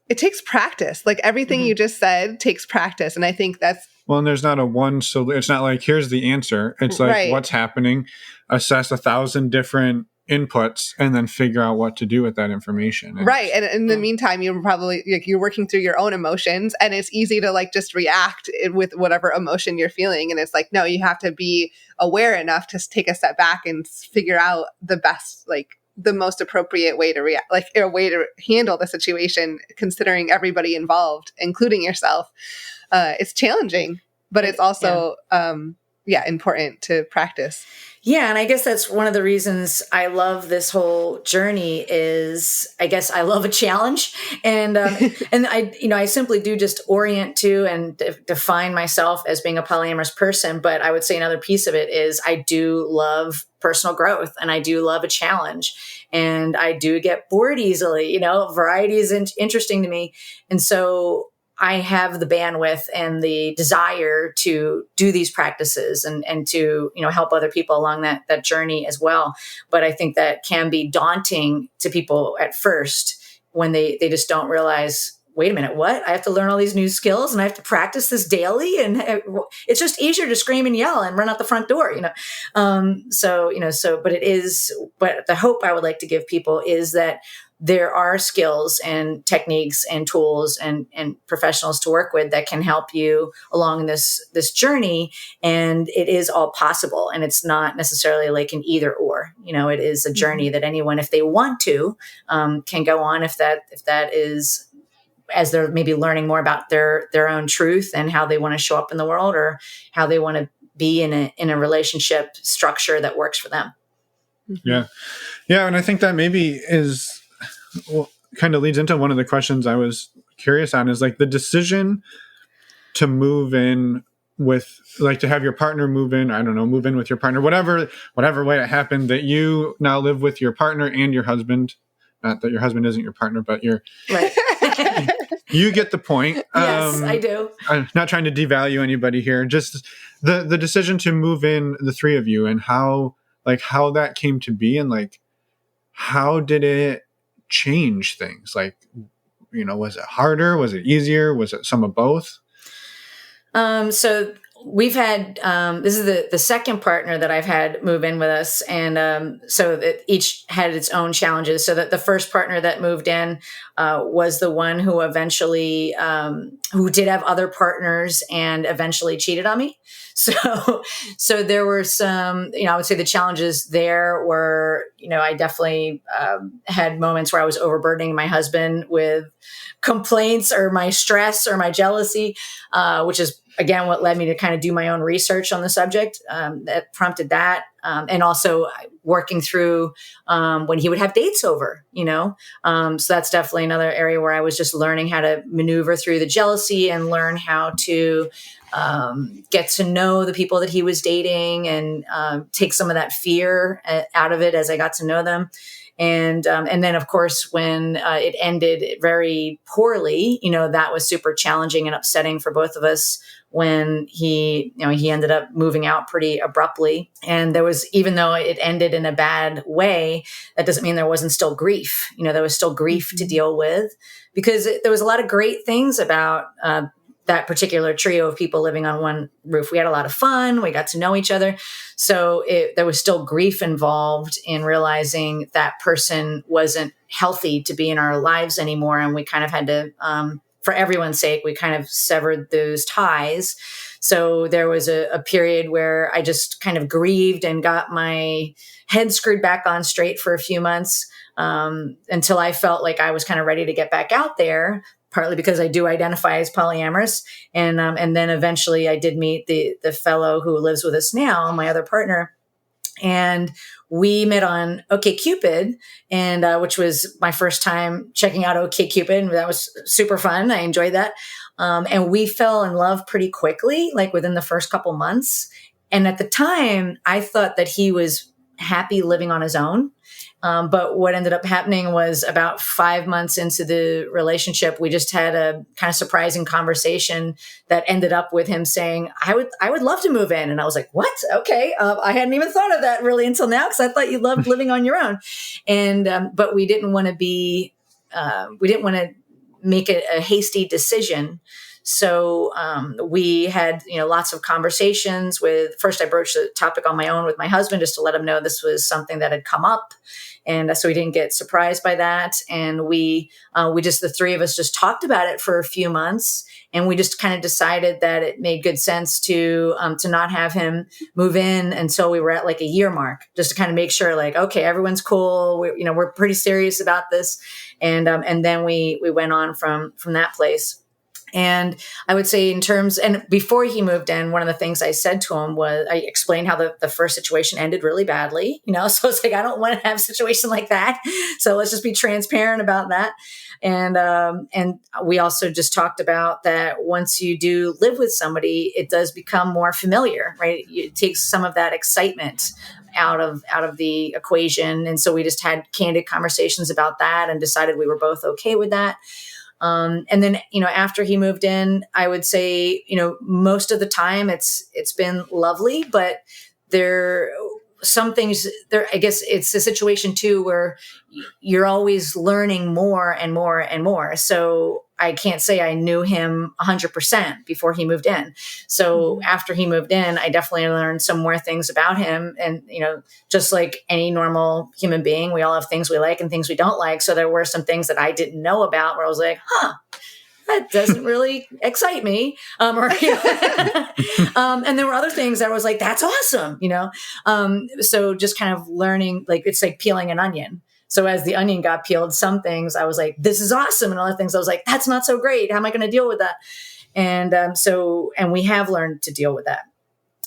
it takes practice. Like everything you just said takes practice. And I think that's, well, and there's not a one, so it's not like, here's the answer. It's like, what's happening, assess 1,000 different inputs, and then figure out what to do with that information. Right. And in the meantime, you're probably you're working through your own emotions, and it's easy to like just react with whatever emotion you're feeling. And it's like, no, you have to be aware enough to take a step back and figure out the best, like the most appropriate way to react, like a way to handle the situation, considering everybody involved, including yourself. It's challenging, but it's also, important to practice. Yeah. And I guess that's one of the reasons I love this whole journey is, I guess I love a challenge. And, and I simply do just orient to and define myself as being a polyamorous person. But I would say another piece of it is I do love personal growth, and I do love a challenge, and I do get bored easily. Variety is interesting to me. And so I have the bandwidth and the desire to do these practices and to, help other people along that journey as well. But I think that can be daunting to people at first when they just don't realize, wait a minute, what? I have to learn all these new skills and I have to practice this daily. And it's just easier to scream and yell and run out the front door, but the hope I would like to give people is that there are skills and techniques and tools and professionals to work with that can help you along this journey. And it is all possible. And it's not necessarily like an either or, it is a journey that anyone, if they want to, can go on if that is, as they're maybe learning more about their own truth and how they want to show up in the world, or how they want to be in a relationship structure that works for them. Yeah. Yeah. And I think that maybe kind of leads into one of the questions I was curious on, is like the decision to move in with, like, to have your partner move in with your partner, whatever way it happened, that you now live with your partner and your husband. Not that your husband isn't your partner, but you're right. You get the point. Yes, I do. I'm not trying to devalue anybody here. Just the decision to move in, the three of you, and how that came to be, and like, how did it change things? Like, was it harder? Was it easier? Was it some of both? So we've had, this is the second partner that I've had move in with us. And so that each had its own challenges. So that the first partner that moved in was the one who eventually, who did have other partners and eventually cheated on me. So there were some, I would say the challenges there were, I definitely had moments where I was overburdening my husband with complaints or my stress or my jealousy, which is, again, what led me to kind of do my own research on the subject, that prompted that. And also working through when he would have dates over, so that's definitely another area where I was just learning how to maneuver through the jealousy and learn how to get to know the people that he was dating and take some of that fear out of it as I got to know them. And then, of course, when it ended very poorly, that was super challenging and upsetting for both of us when he ended up moving out pretty abruptly. And there was, even though it ended in a bad way, that doesn't mean there wasn't still grief. There was still grief to deal with, because there was a lot of great things about that particular trio of people living on one roof. We had a lot of fun. We got to know each other. So there was still grief involved in realizing that person wasn't healthy to be in our lives anymore. And we kind of had to, for everyone's sake, we kind of severed those ties. So there was a period where I just kind of grieved and got my head screwed back on straight for a few months, until I felt like I was kind of ready to get back out there, partly because I do identify as polyamorous. And then eventually I did meet the fellow who lives with us now, my other partner. And we met on OkCupid, and which was my first time checking out OkCupid. And that was super fun. I enjoyed that. And we fell in love pretty quickly, like within the first couple months. And at the time, I thought that he was happy living on his own. But what ended up happening was about 5 months into the relationship, we just had a kind of surprising conversation that ended up with him saying, I would love to move in. And I was like, what? Okay. I hadn't even thought of that really until now, because I thought you loved living on your own. And, but we didn't want to make it a hasty decision. So we had, lots of conversations first I broached the topic on my own with my husband, just to let him know this was something that had come up. And so we didn't get surprised by that. And we just, the three of us just talked about it for a few months. And we just kind of decided that it made good sense to not have him move in until we were at like a year mark, just to kind of make sure, like, okay, everyone's cool. We're pretty serious about this. And then we went on from that place. And I would say and before he moved in, one of the things I said to him was, I explained how the first situation ended really badly, so it's like, I don't want to have a situation like that. So let's just be transparent about that. And we also just talked about that once you do live with somebody, it does become more familiar, right? It takes some of that excitement out of the equation. And so we just had candid conversations about that and decided we were both okay with that. And then, after he moved in, I would say, most of the time it's been lovely, but some things there, I guess it's a situation too, where you're always learning more and more and more. So I can't say I knew him 100% before he moved in. So after he moved in, I definitely learned some more things about him. And, just like any normal human being, we all have things we like and things we don't like. So there were some things that I didn't know about where I was like, that doesn't really excite me. And there were other things that I was like, that's awesome. So just kind of learning, like, it's like peeling an onion. So as the onion got peeled, some things I was like, this is awesome. And other things I was like, that's not so great. How am I going to deal with that? And and we have learned to deal with that.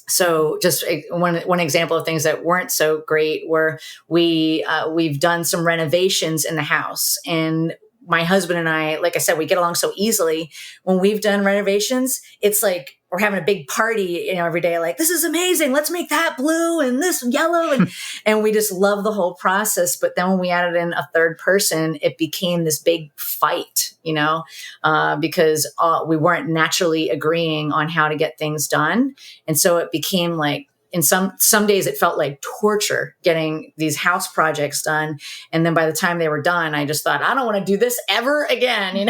So just one example of things that weren't so great were we've done some renovations in the house, and my husband and I, like I said, we get along so easily. When we've done renovations, it's like we're having a big party, every day. Like, this is amazing. Let's make that blue and this yellow. And we just love the whole process. But then when we added in a third person, it became this big fight, because we weren't naturally agreeing on how to get things done. And so it became like, in some days it felt like torture getting these house projects done. And then by the time they were done, I just thought, I don't want to do this ever again,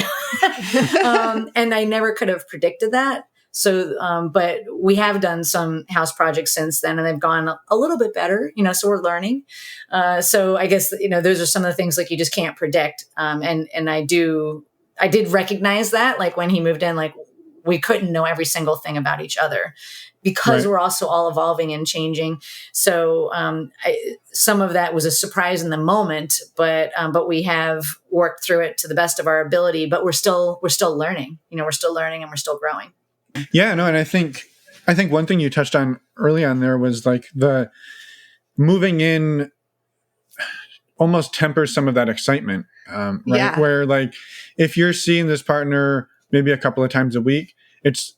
and I never could have predicted that. So, but we have done some house projects since then, and they've gone a little bit better, so we're learning. So I guess, those are some of the things like you just can't predict. And I did recognize that, like when he moved in, like we couldn't know every single thing about each other, because we're also all evolving and changing. So some of that was a surprise in the moment, but we have worked through it to the best of our ability. But we're still learning. We're still learning and we're still growing. Yeah, no, and I think one thing you touched on early on there was like the moving in almost tempers some of that excitement, right? Yeah. Where like if you're seeing this partner maybe a couple of times a week, it's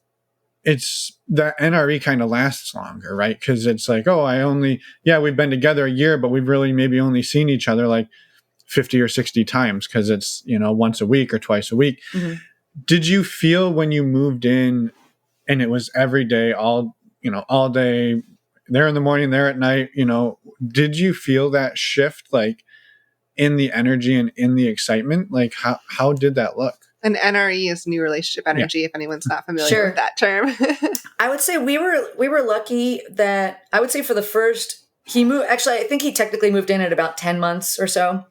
the NRE kind of lasts longer, right? Because it's like, we've been together a year, but we've really maybe only seen each other like 50 or 60 times because it's, once a week or twice a week. Mm-hmm. Did you feel when you moved in and it was every day, all day, there in the morning, there at night, did you feel that shift like in the energy and in the excitement? Like how did that look? And NRE is new relationship energy, if anyone's not familiar with that term. I would say we were lucky that I would say for the first, he moved, actually, I think he technically moved in at about 10 months or so.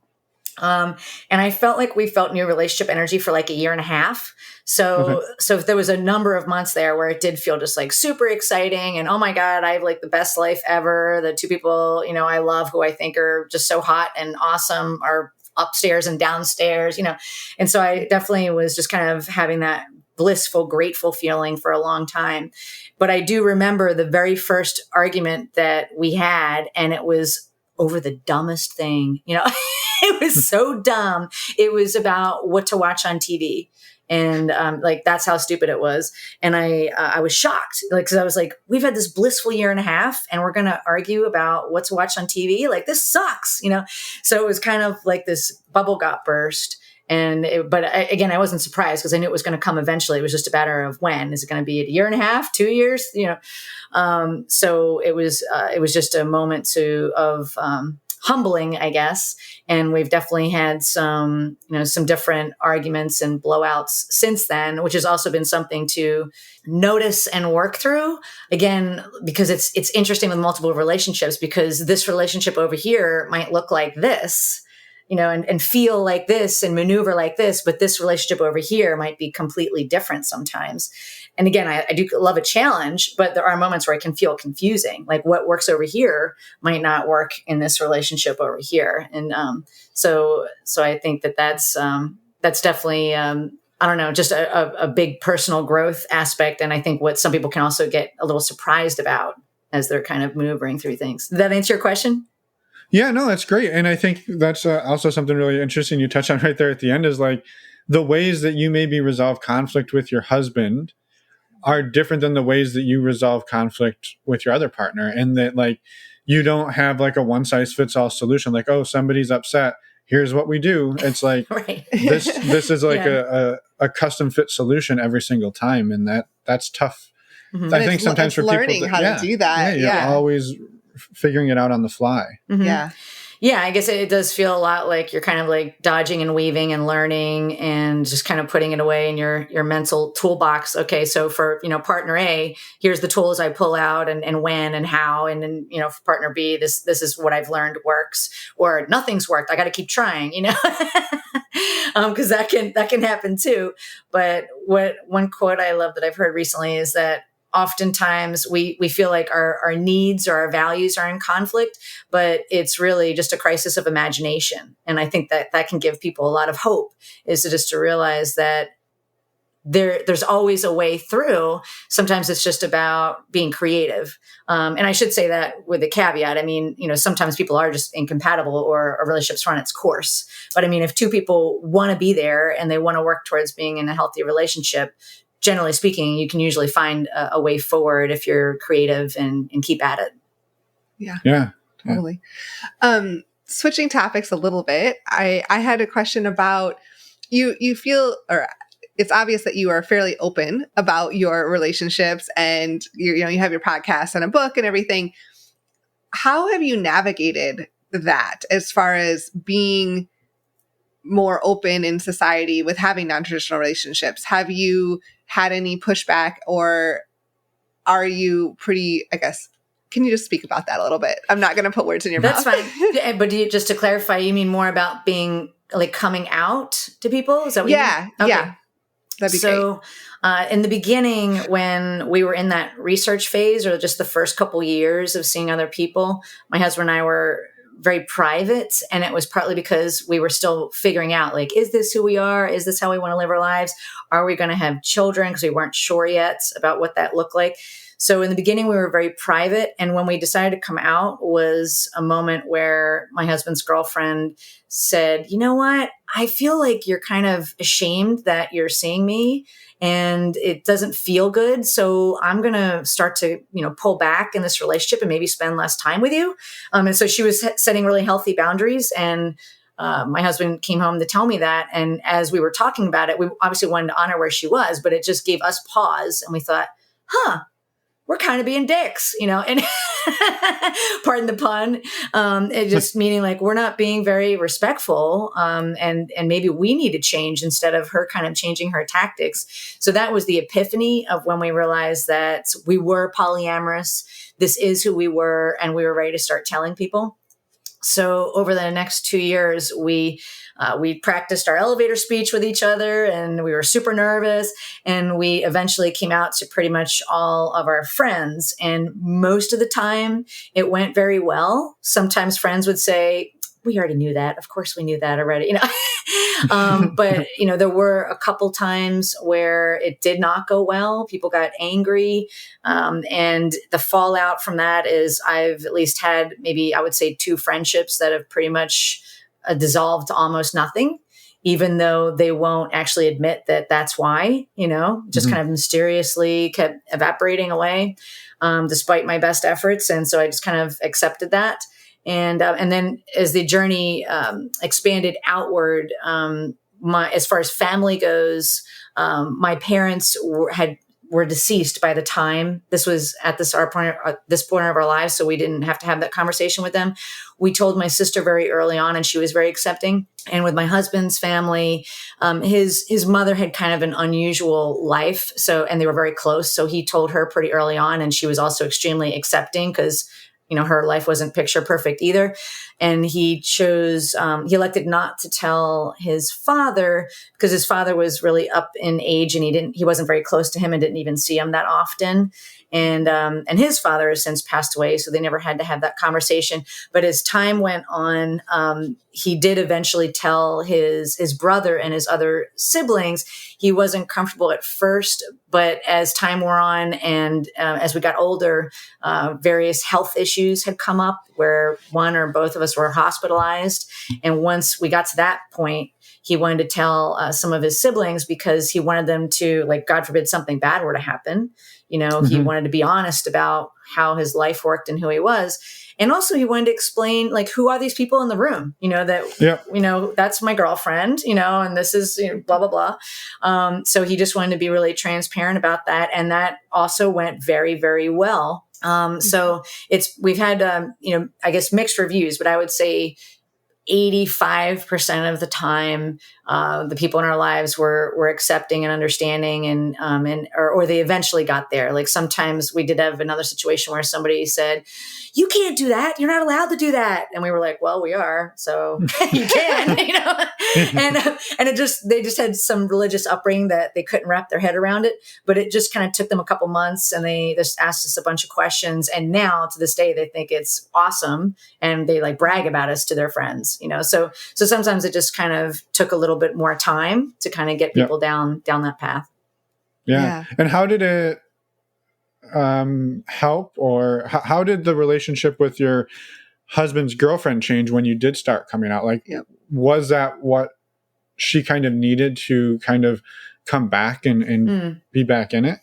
And I felt like we felt new relationship energy for like a year and a half. Okay. So there was a number of months there where it did feel just like super exciting and, oh my God, I have like the best life ever. The two people, I love who I think are just so hot and awesome are upstairs and downstairs, And so I definitely was just kind of having that blissful, grateful feeling for a long time. But I do remember the very first argument that we had, and it was over the dumbest thing, It was so dumb. It was about what to watch on TV. And like, that's how stupid it was. And I was shocked, like, because I was like, we've had this blissful year and a half and we're going to argue about what to watch on TV. Like, this sucks, So it was kind of like this bubble got burst. But again, I wasn't surprised because I knew it was going to come eventually. It was just a matter of when. Is it going to be a year and a half, 2 years? So it was just a moment of humbling, I guess. And we've definitely had some different arguments and blowouts since then, which has also been something to notice and work through. Again, because it's interesting with multiple relationships, because this relationship over here might look like this, and feel like this and maneuver like this, but this relationship over here might be completely different sometimes. And again, I do love a challenge, but there are moments where it can feel confusing. Like, what works over here might not work in this relationship over here. And so I think that's definitely, I don't know, just a big personal growth aspect. And I think what some people can also get a little surprised about as they're kind of maneuvering through things. Did that answer your question? Yeah, no, that's great. And I think that's also something really interesting you touched on right there at the end is like the ways that you maybe resolve conflict with your husband are different than the ways that you resolve conflict with your other partner. And that like, you don't have like a one size fits all solution. Like, oh, somebody's upset. Here's what we do. It's like, right. this is like a custom fit solution every single time. And that's tough. Mm-hmm. I think sometimes for learning people how to do that. You're always figuring it out on the fly. Mm-hmm. Yeah. Yeah, I guess it does feel a lot like you're kind of like dodging and weaving and learning and just kind of putting it away in your mental toolbox. Okay, so for, partner A, here's the tools I pull out and when and how. And then, for partner B, this is what I've learned works, or nothing's worked. I got to keep trying, because that can happen too. But one quote I love that I've heard recently is that oftentimes we feel like our needs or our values are in conflict, but it's really just a crisis of imagination. And I think that can give people a lot of hope, is to realize that there's always a way through. Sometimes it's just about being creative. And I should say that with a caveat. I mean, sometimes people are just incompatible or a relationship's run its course. But I mean, if two people want to be there and they want to work towards being in a healthy relationship, generally speaking, you can usually find a way forward if you're creative and keep at it. Yeah, totally. Switching topics a little bit, I had a question about you feel, or it's obvious that you are fairly open about your relationships and you have your podcast and a book and everything. How have you navigated that as far as being more open in society with having non-traditional relationships? Have you had any pushback, or are you pretty, I guess, can you just speak about that a little bit? I'm not going to put words in your mouth. That's fine. But just to clarify, you mean more about being like coming out to people? Is that what you mean? Okay. Yeah. That'd be great. In the beginning, when we were in that research phase, or just the first couple years of seeing other people, my husband and I were very private. And it was partly because we were still figuring out, like, is this who we are? Is this how we want to live our lives? Are we going to have children? Because we weren't sure yet about what that looked like. So in the beginning, we were very private. And when we decided to come out was a moment where my husband's girlfriend said, you know what? I feel like you're kind of ashamed that you're seeing me and it doesn't feel good. So I'm going to start to, pull back in this relationship and maybe spend less time with you. And so she was setting really healthy boundaries. And my husband came home to tell me that. And as we were talking about it, we obviously wanted to honor where she was, but it just gave us pause. And we thought, we're kind of being dicks, and pardon the pun. It just meaning like we're not being very respectful. And maybe we need to change instead of her kind of changing her tactics. So that was the epiphany of when we realized that we were polyamorous. This is who we were, and we were ready to start telling people. So over the next 2 years, we we practiced our elevator speech with each other, and we were super nervous. And we eventually came out to pretty much all of our friends. And most of the time, it went very well. Sometimes friends would say, we already knew that. Of course, we knew that already. But there were a couple times where it did not go well. People got angry, and the fallout from that is I've at least had maybe I would say 2 friendships that have pretty much dissolved to almost nothing, even though they won't actually admit that that's why. Just kind of mysteriously kept evaporating away, despite my best efforts, and so I just kind of accepted that. And then as the journey expanded outward, as far as family goes, my parents were deceased by the time this was at this point of our lives, so we didn't have to have that conversation with them. We told my sister very early on, and she was very accepting. And with my husband's family, his mother had kind of an unusual life, and they were very close. So he told her pretty early on, and she was also extremely accepting because her life wasn't picture perfect either. And he elected not to tell his father because his father was really up in age and he wasn't very close to him and didn't even see him that often. And his father has since passed away, so they never had to have that conversation. But as time went on, he did eventually tell his brother and his other siblings. He wasn't comfortable at first, but as time wore on and as we got older, various health issues had come up where one or both of us were hospitalized. And once we got to that point, he wanted to tell some of his siblings because he wanted them to, like, God forbid something bad were to happen. He wanted to be honest about how his life worked and who he was. And also he wanted to explain, like, who are these people in the room, that's my girlfriend, and this is blah, blah, blah. So he just wanted to be really transparent about that. And that also went very, very well. So we've had, I guess mixed reviews, but I would say 85% of the time, the people in our lives were accepting and understanding, or they eventually got there. Like sometimes we did have another situation where somebody said, "You can't do that. You're not allowed to do that." And we were like, "Well, we are, so you can," And they just had some religious upbringing that they couldn't wrap their head around it. But it just kind of took them a couple months, and they just asked us a bunch of questions. And now to this day, they think it's awesome, and they like brag about us to their friends. So sometimes it just kind of took a little bit more time to kind of get people down that path. Yeah. And how did it help, or how did the relationship with your husband's girlfriend change when you did start coming out? Like, was that what she kind of needed to kind of come back and be back in it?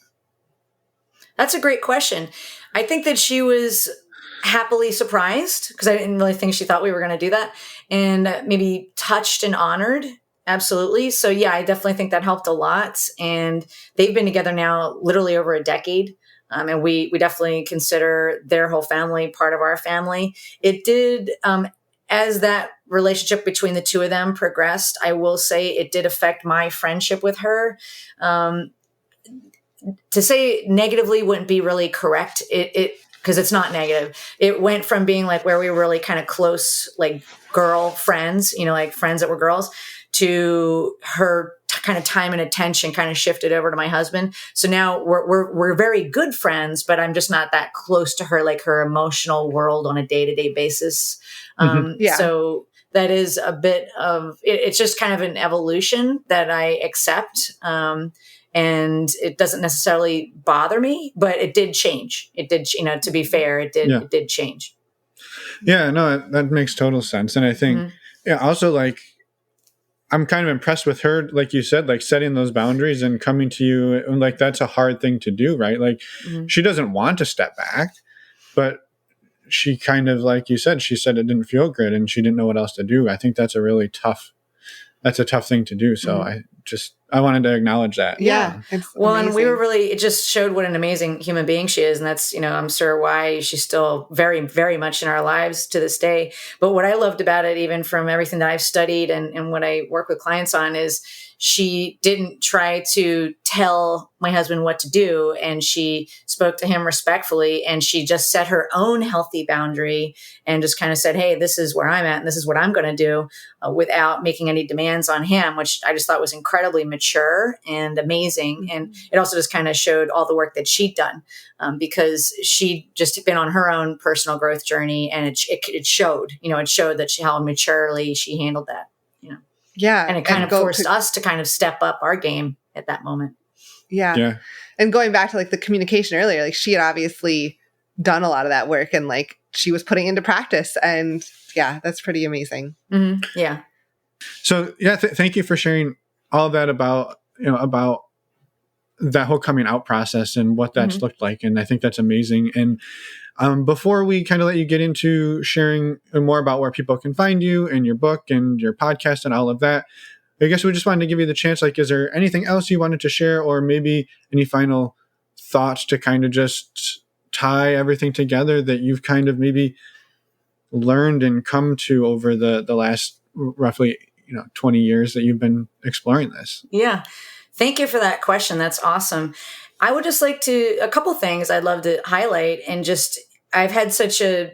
That's a great question. I think that she was happily surprised because I didn't really think she thought we were going to do that, and maybe touched and honored. Absolutely. So yeah, I definitely think that helped a lot. And they've been together now literally over a decade. And we definitely consider their whole family part of our family. It did, as that relationship between the two of them progressed, I will say it did affect my friendship with her. To say negatively wouldn't be really correct. Because it's not negative. It went from being like where we were really kind of close, like girl friends, like friends that were girls, to her kind of time and attention kind of shifted over to my husband. So now we're very good friends, but I'm just not that close to her, like her emotional world on a day-to-day basis. So that is a bit of, it's just kind of an evolution that I accept. And it doesn't necessarily bother me, but it did change. It did, to be fair, it did change. Yeah, no, that makes total sense. And I think, also like, I'm kind of impressed with her, like you said, like setting those boundaries and coming to you. And like, that's a hard thing to do, right? Like she doesn't want to step back, but she kind of, like you said, she said it didn't feel good and she didn't know what else to do. I think that's a tough thing to do. So I wanted to acknowledge that. Yeah. It's well, amazing. and we were really, it just showed what an amazing human being she is. And that's, I'm sure why she's still very, very much in our lives to this day. But what I loved about it, even from everything that I've studied and what I work with clients on, is she didn't try to tell my husband what to do. And she spoke to him respectfully, and she just set her own healthy boundary and just kind of said, hey, this is where I'm at and this is what I'm going to do, without making any demands on him, which I just thought was incredibly mature and amazing. And it also just kind of showed all the work that she'd done, because she'd just been on her own personal growth journey, and it showed, it showed that how maturely she handled that. Yeah. And it kind of forced us to kind of step up our game at that moment. Yeah. And going back to like the communication earlier, like she had obviously done a lot of that work, and like she was putting into practice, and yeah, that's pretty amazing. Mm-hmm. Yeah. So thank you for sharing all of that about that whole coming out process and what that's looked like. And I think that's amazing. And before we kind of let you get into sharing more about where people can find you and your book and your podcast and all of that, I guess we just wanted to give you the chance, like, is there anything else you wanted to share, or maybe any final thoughts to kind of just tie everything together that you've kind of maybe learned and come to over the last roughly 20 years that you've been exploring this? Yeah. Thank you for that question. That's awesome. I would just like a couple things I'd love to highlight, and just, I've had such a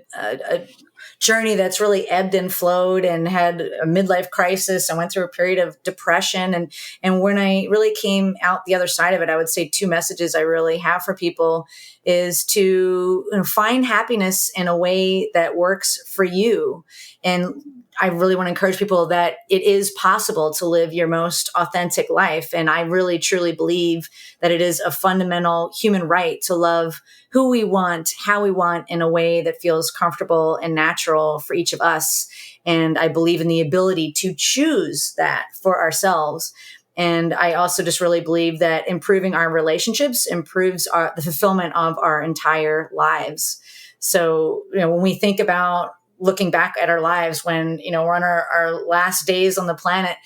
journey that's really ebbed and flowed, and had a midlife crisis. I went through a period of depression, and when I really came out the other side of it, I would say two messages I really have for people is to find happiness in a way that works for you. And I really want to encourage people that it is possible to live your most authentic life. And I really, truly believe that it is a fundamental human right to love who we want, how we want, in a way that feels comfortable and natural for each of us. And I believe in the ability to choose that for ourselves. And I also just really believe that improving our relationships improves the fulfillment of our entire lives. So, when we think about looking back at our lives, when, we're on our last days on the planet,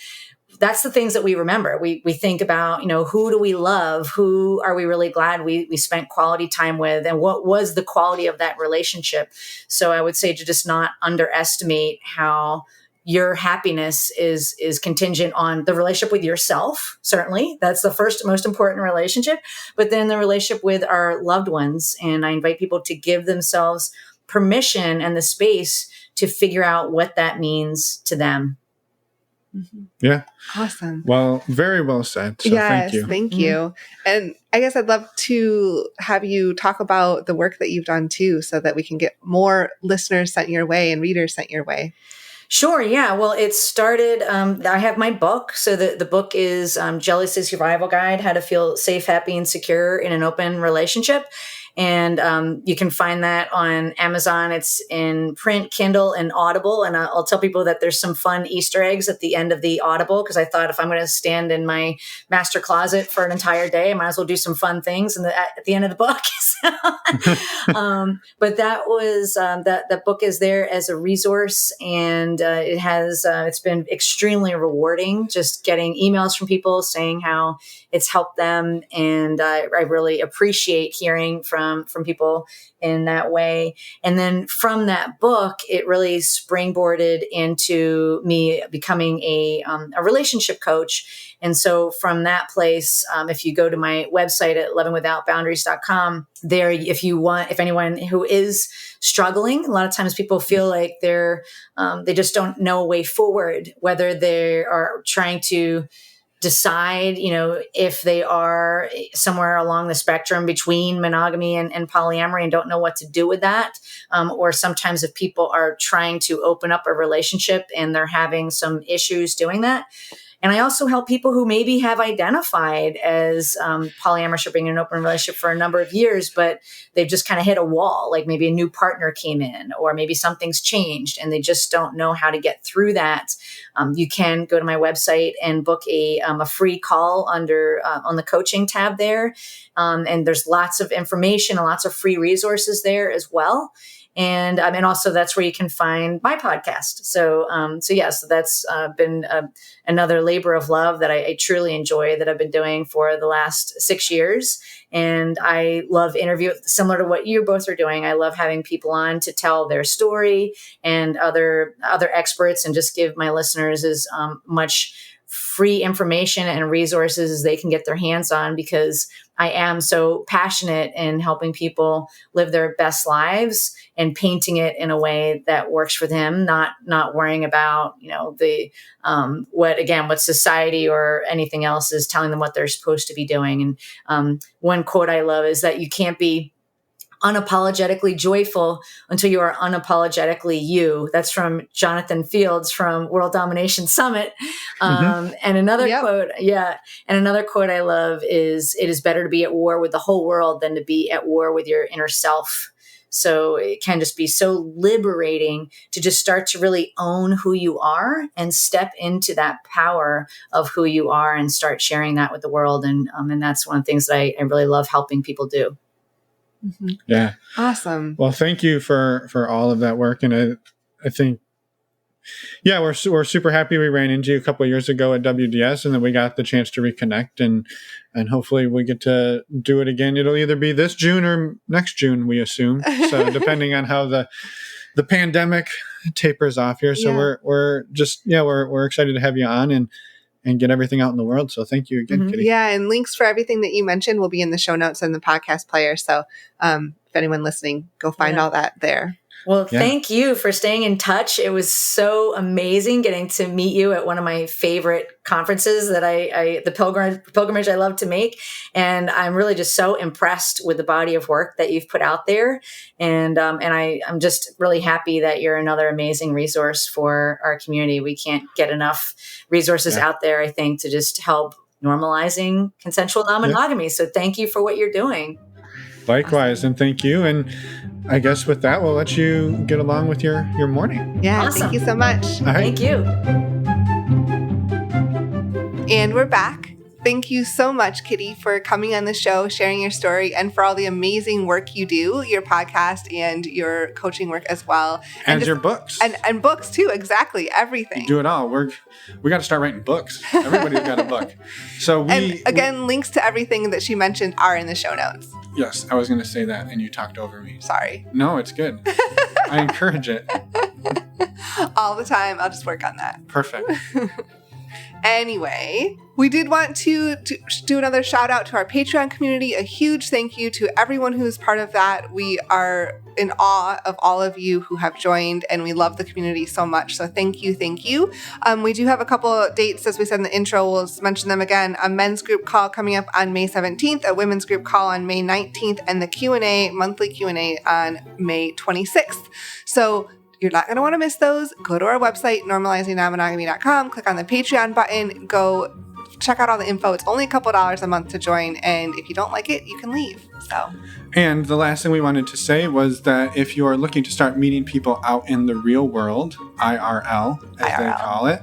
that's the things that we remember. We think about, who do we love? Who are we really glad we spent quality time with? And what was the quality of that relationship? So I would say to just not underestimate how your happiness is contingent on the relationship with yourself. Certainly, that's the first most important relationship, but then the relationship with our loved ones. And I invite people to give themselves permission and the space to figure out what that means to them. Mm-hmm. Yeah. Awesome. Well, very well said. So yes, thank you. Thank you. And I guess I'd love to have you talk about the work that you've done too, so that we can get more listeners sent your way and readers sent your way. Sure. Yeah. Well, it started, I have my book. So the book is Jealousy Survival Guide, How to Feel Safe, Happy, and Secure in an Open Relationship. And you can find that on Amazon. It's in print, Kindle, and Audible. And I'll tell people that there's some fun Easter eggs at the end of the Audible, because I thought if I'm going to stand in my master closet for an entire day, I might as well do some fun things at the end of the book. But that was that book is there as a resource, and it's been extremely rewarding just getting emails from people saying how it's helped them, and I really appreciate hearing from people in that way. And then from that book, it really springboarded into me becoming a relationship coach. And so from that place, if you go to my website at lovingwithoutboundaries.com, there, if anyone who is struggling, a lot of times people feel like they just don't know a way forward, whether they are trying to decide, if they are somewhere along the spectrum between monogamy and polyamory and don't know what to do with that. Or sometimes if people are trying to open up a relationship and they're having some issues doing that. And I also help people who maybe have identified as polyamorous or being in an open relationship for a number of years, but they've just kind of hit a wall, like maybe a new partner came in, or maybe something's changed and they just don't know how to get through that. You can go to my website and book a free call on the coaching tab there. And there's lots of information and lots of free resources there as well. And also that's where you can find my podcast. So that's been another labor of love that I truly enjoy, that I've been doing for the last 6 years. And I love interview, similar to what you both are doing. I love having people on to tell their story, and other experts, and just give my listeners as much free information and resources as they can get their hands on, because I am so passionate in helping people live their best lives and painting it in a way that works for them, not worrying about, the what society or anything else is telling them what they're supposed to be doing. And one quote I love is that you can't be unapologetically joyful until you are unapologetically you. That's from Jonathan Fields from World Domination Summit. And another quote, and another quote I love is, "It is better to be at war with the whole world than to be at war with your inner self." So it can just be so liberating to just start to really own who you are and step into that power of who you are and start sharing that with the world. And that's one of the things that I really love helping people do. Mm-hmm. Yeah. Awesome. Well, thank you for all of that work. And I think, we're super happy we ran into you a couple of years ago at WDS, and then we got the chance to reconnect, and hopefully we get to do it again. It'll either be this June or next June, we assume. So depending on how the pandemic tapers off here. So we're excited to have you on and get everything out in the world. So thank you again, Kitty. Yeah, and links for everything that you mentioned will be in the show notes and the podcast player. So if anyone listening, go find all that there. Well, thank you for staying in touch. It was so amazing getting to meet you at one of my favorite conferences that the pilgrimage I love to make. And I'm really just so impressed with the body of work that you've put out there. And I'm just really happy that you're another amazing resource for our community. We can't get enough resources out there, I think, to just help normalizing consensual non-monogamy. So thank you for what you're doing. Likewise. And thank you. And I guess with that, we'll let you get along with your morning. Yeah. Awesome. Thank you so much. All right. Thank you. And we're back. Thank you so much, Kitty, for coming on the show, sharing your story, and for all the amazing work you do, your podcast and your coaching work as well. And your books. And books too, exactly. Everything. You do it all. We got to start writing books. Everybody's got a book. So links to everything that she mentioned are in the show notes. Yes, I was going to say that, and you talked over me. Sorry. No, it's good. I encourage it. All the time. I'll just work on that. Perfect. Anyway, we did want to do another shout out to our Patreon community. A huge thank you to everyone who is part of that. We are in awe of all of you who have joined, and we love the community so much. So thank you. We do have a couple of dates, as we said in the intro. We'll mention them again. A men's group call coming up on May 17th, a women's group call on May 19th, and the monthly Q&A on May 26th. So you're not going to want to miss those. Go to our website, normalizingnonmonogamy.com, click on the Patreon button, go check out all the info. It's only a couple $1 a month to join, and if you don't like it, you can leave. So. And the last thing we wanted to say was that if you are looking to start meeting people out in the real world, IRL, as they call it,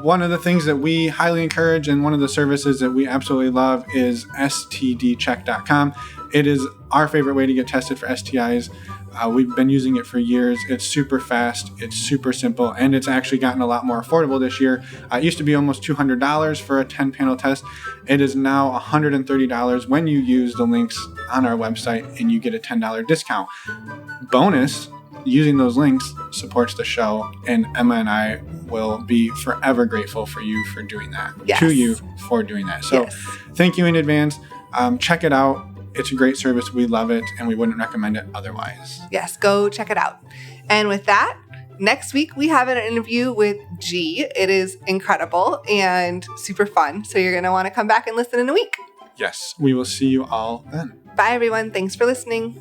one of the things that we highly encourage and one of the services that we absolutely love is stdcheck.com. It is our favorite way to get tested for STIs. We've been using it for years. It's super fast, it's super simple, and it's actually gotten a lot more affordable this year. It used to be almost $200 for a 10-panel test. It is now $130 when you use the links on our website, and you get a $10 discount. Bonus, using those links supports the show, and Emma and I will be forever grateful for you for doing that. Yes. To you for doing that. So Thank you in advance. Check it out. It's a great service. We love it, and we wouldn't recommend it otherwise. Yes, go check it out. And with that, next week we have an interview with G. It is incredible and super fun. So you're going to want to come back and listen in a week. Yes, we will see you all then. Bye, everyone. Thanks for listening.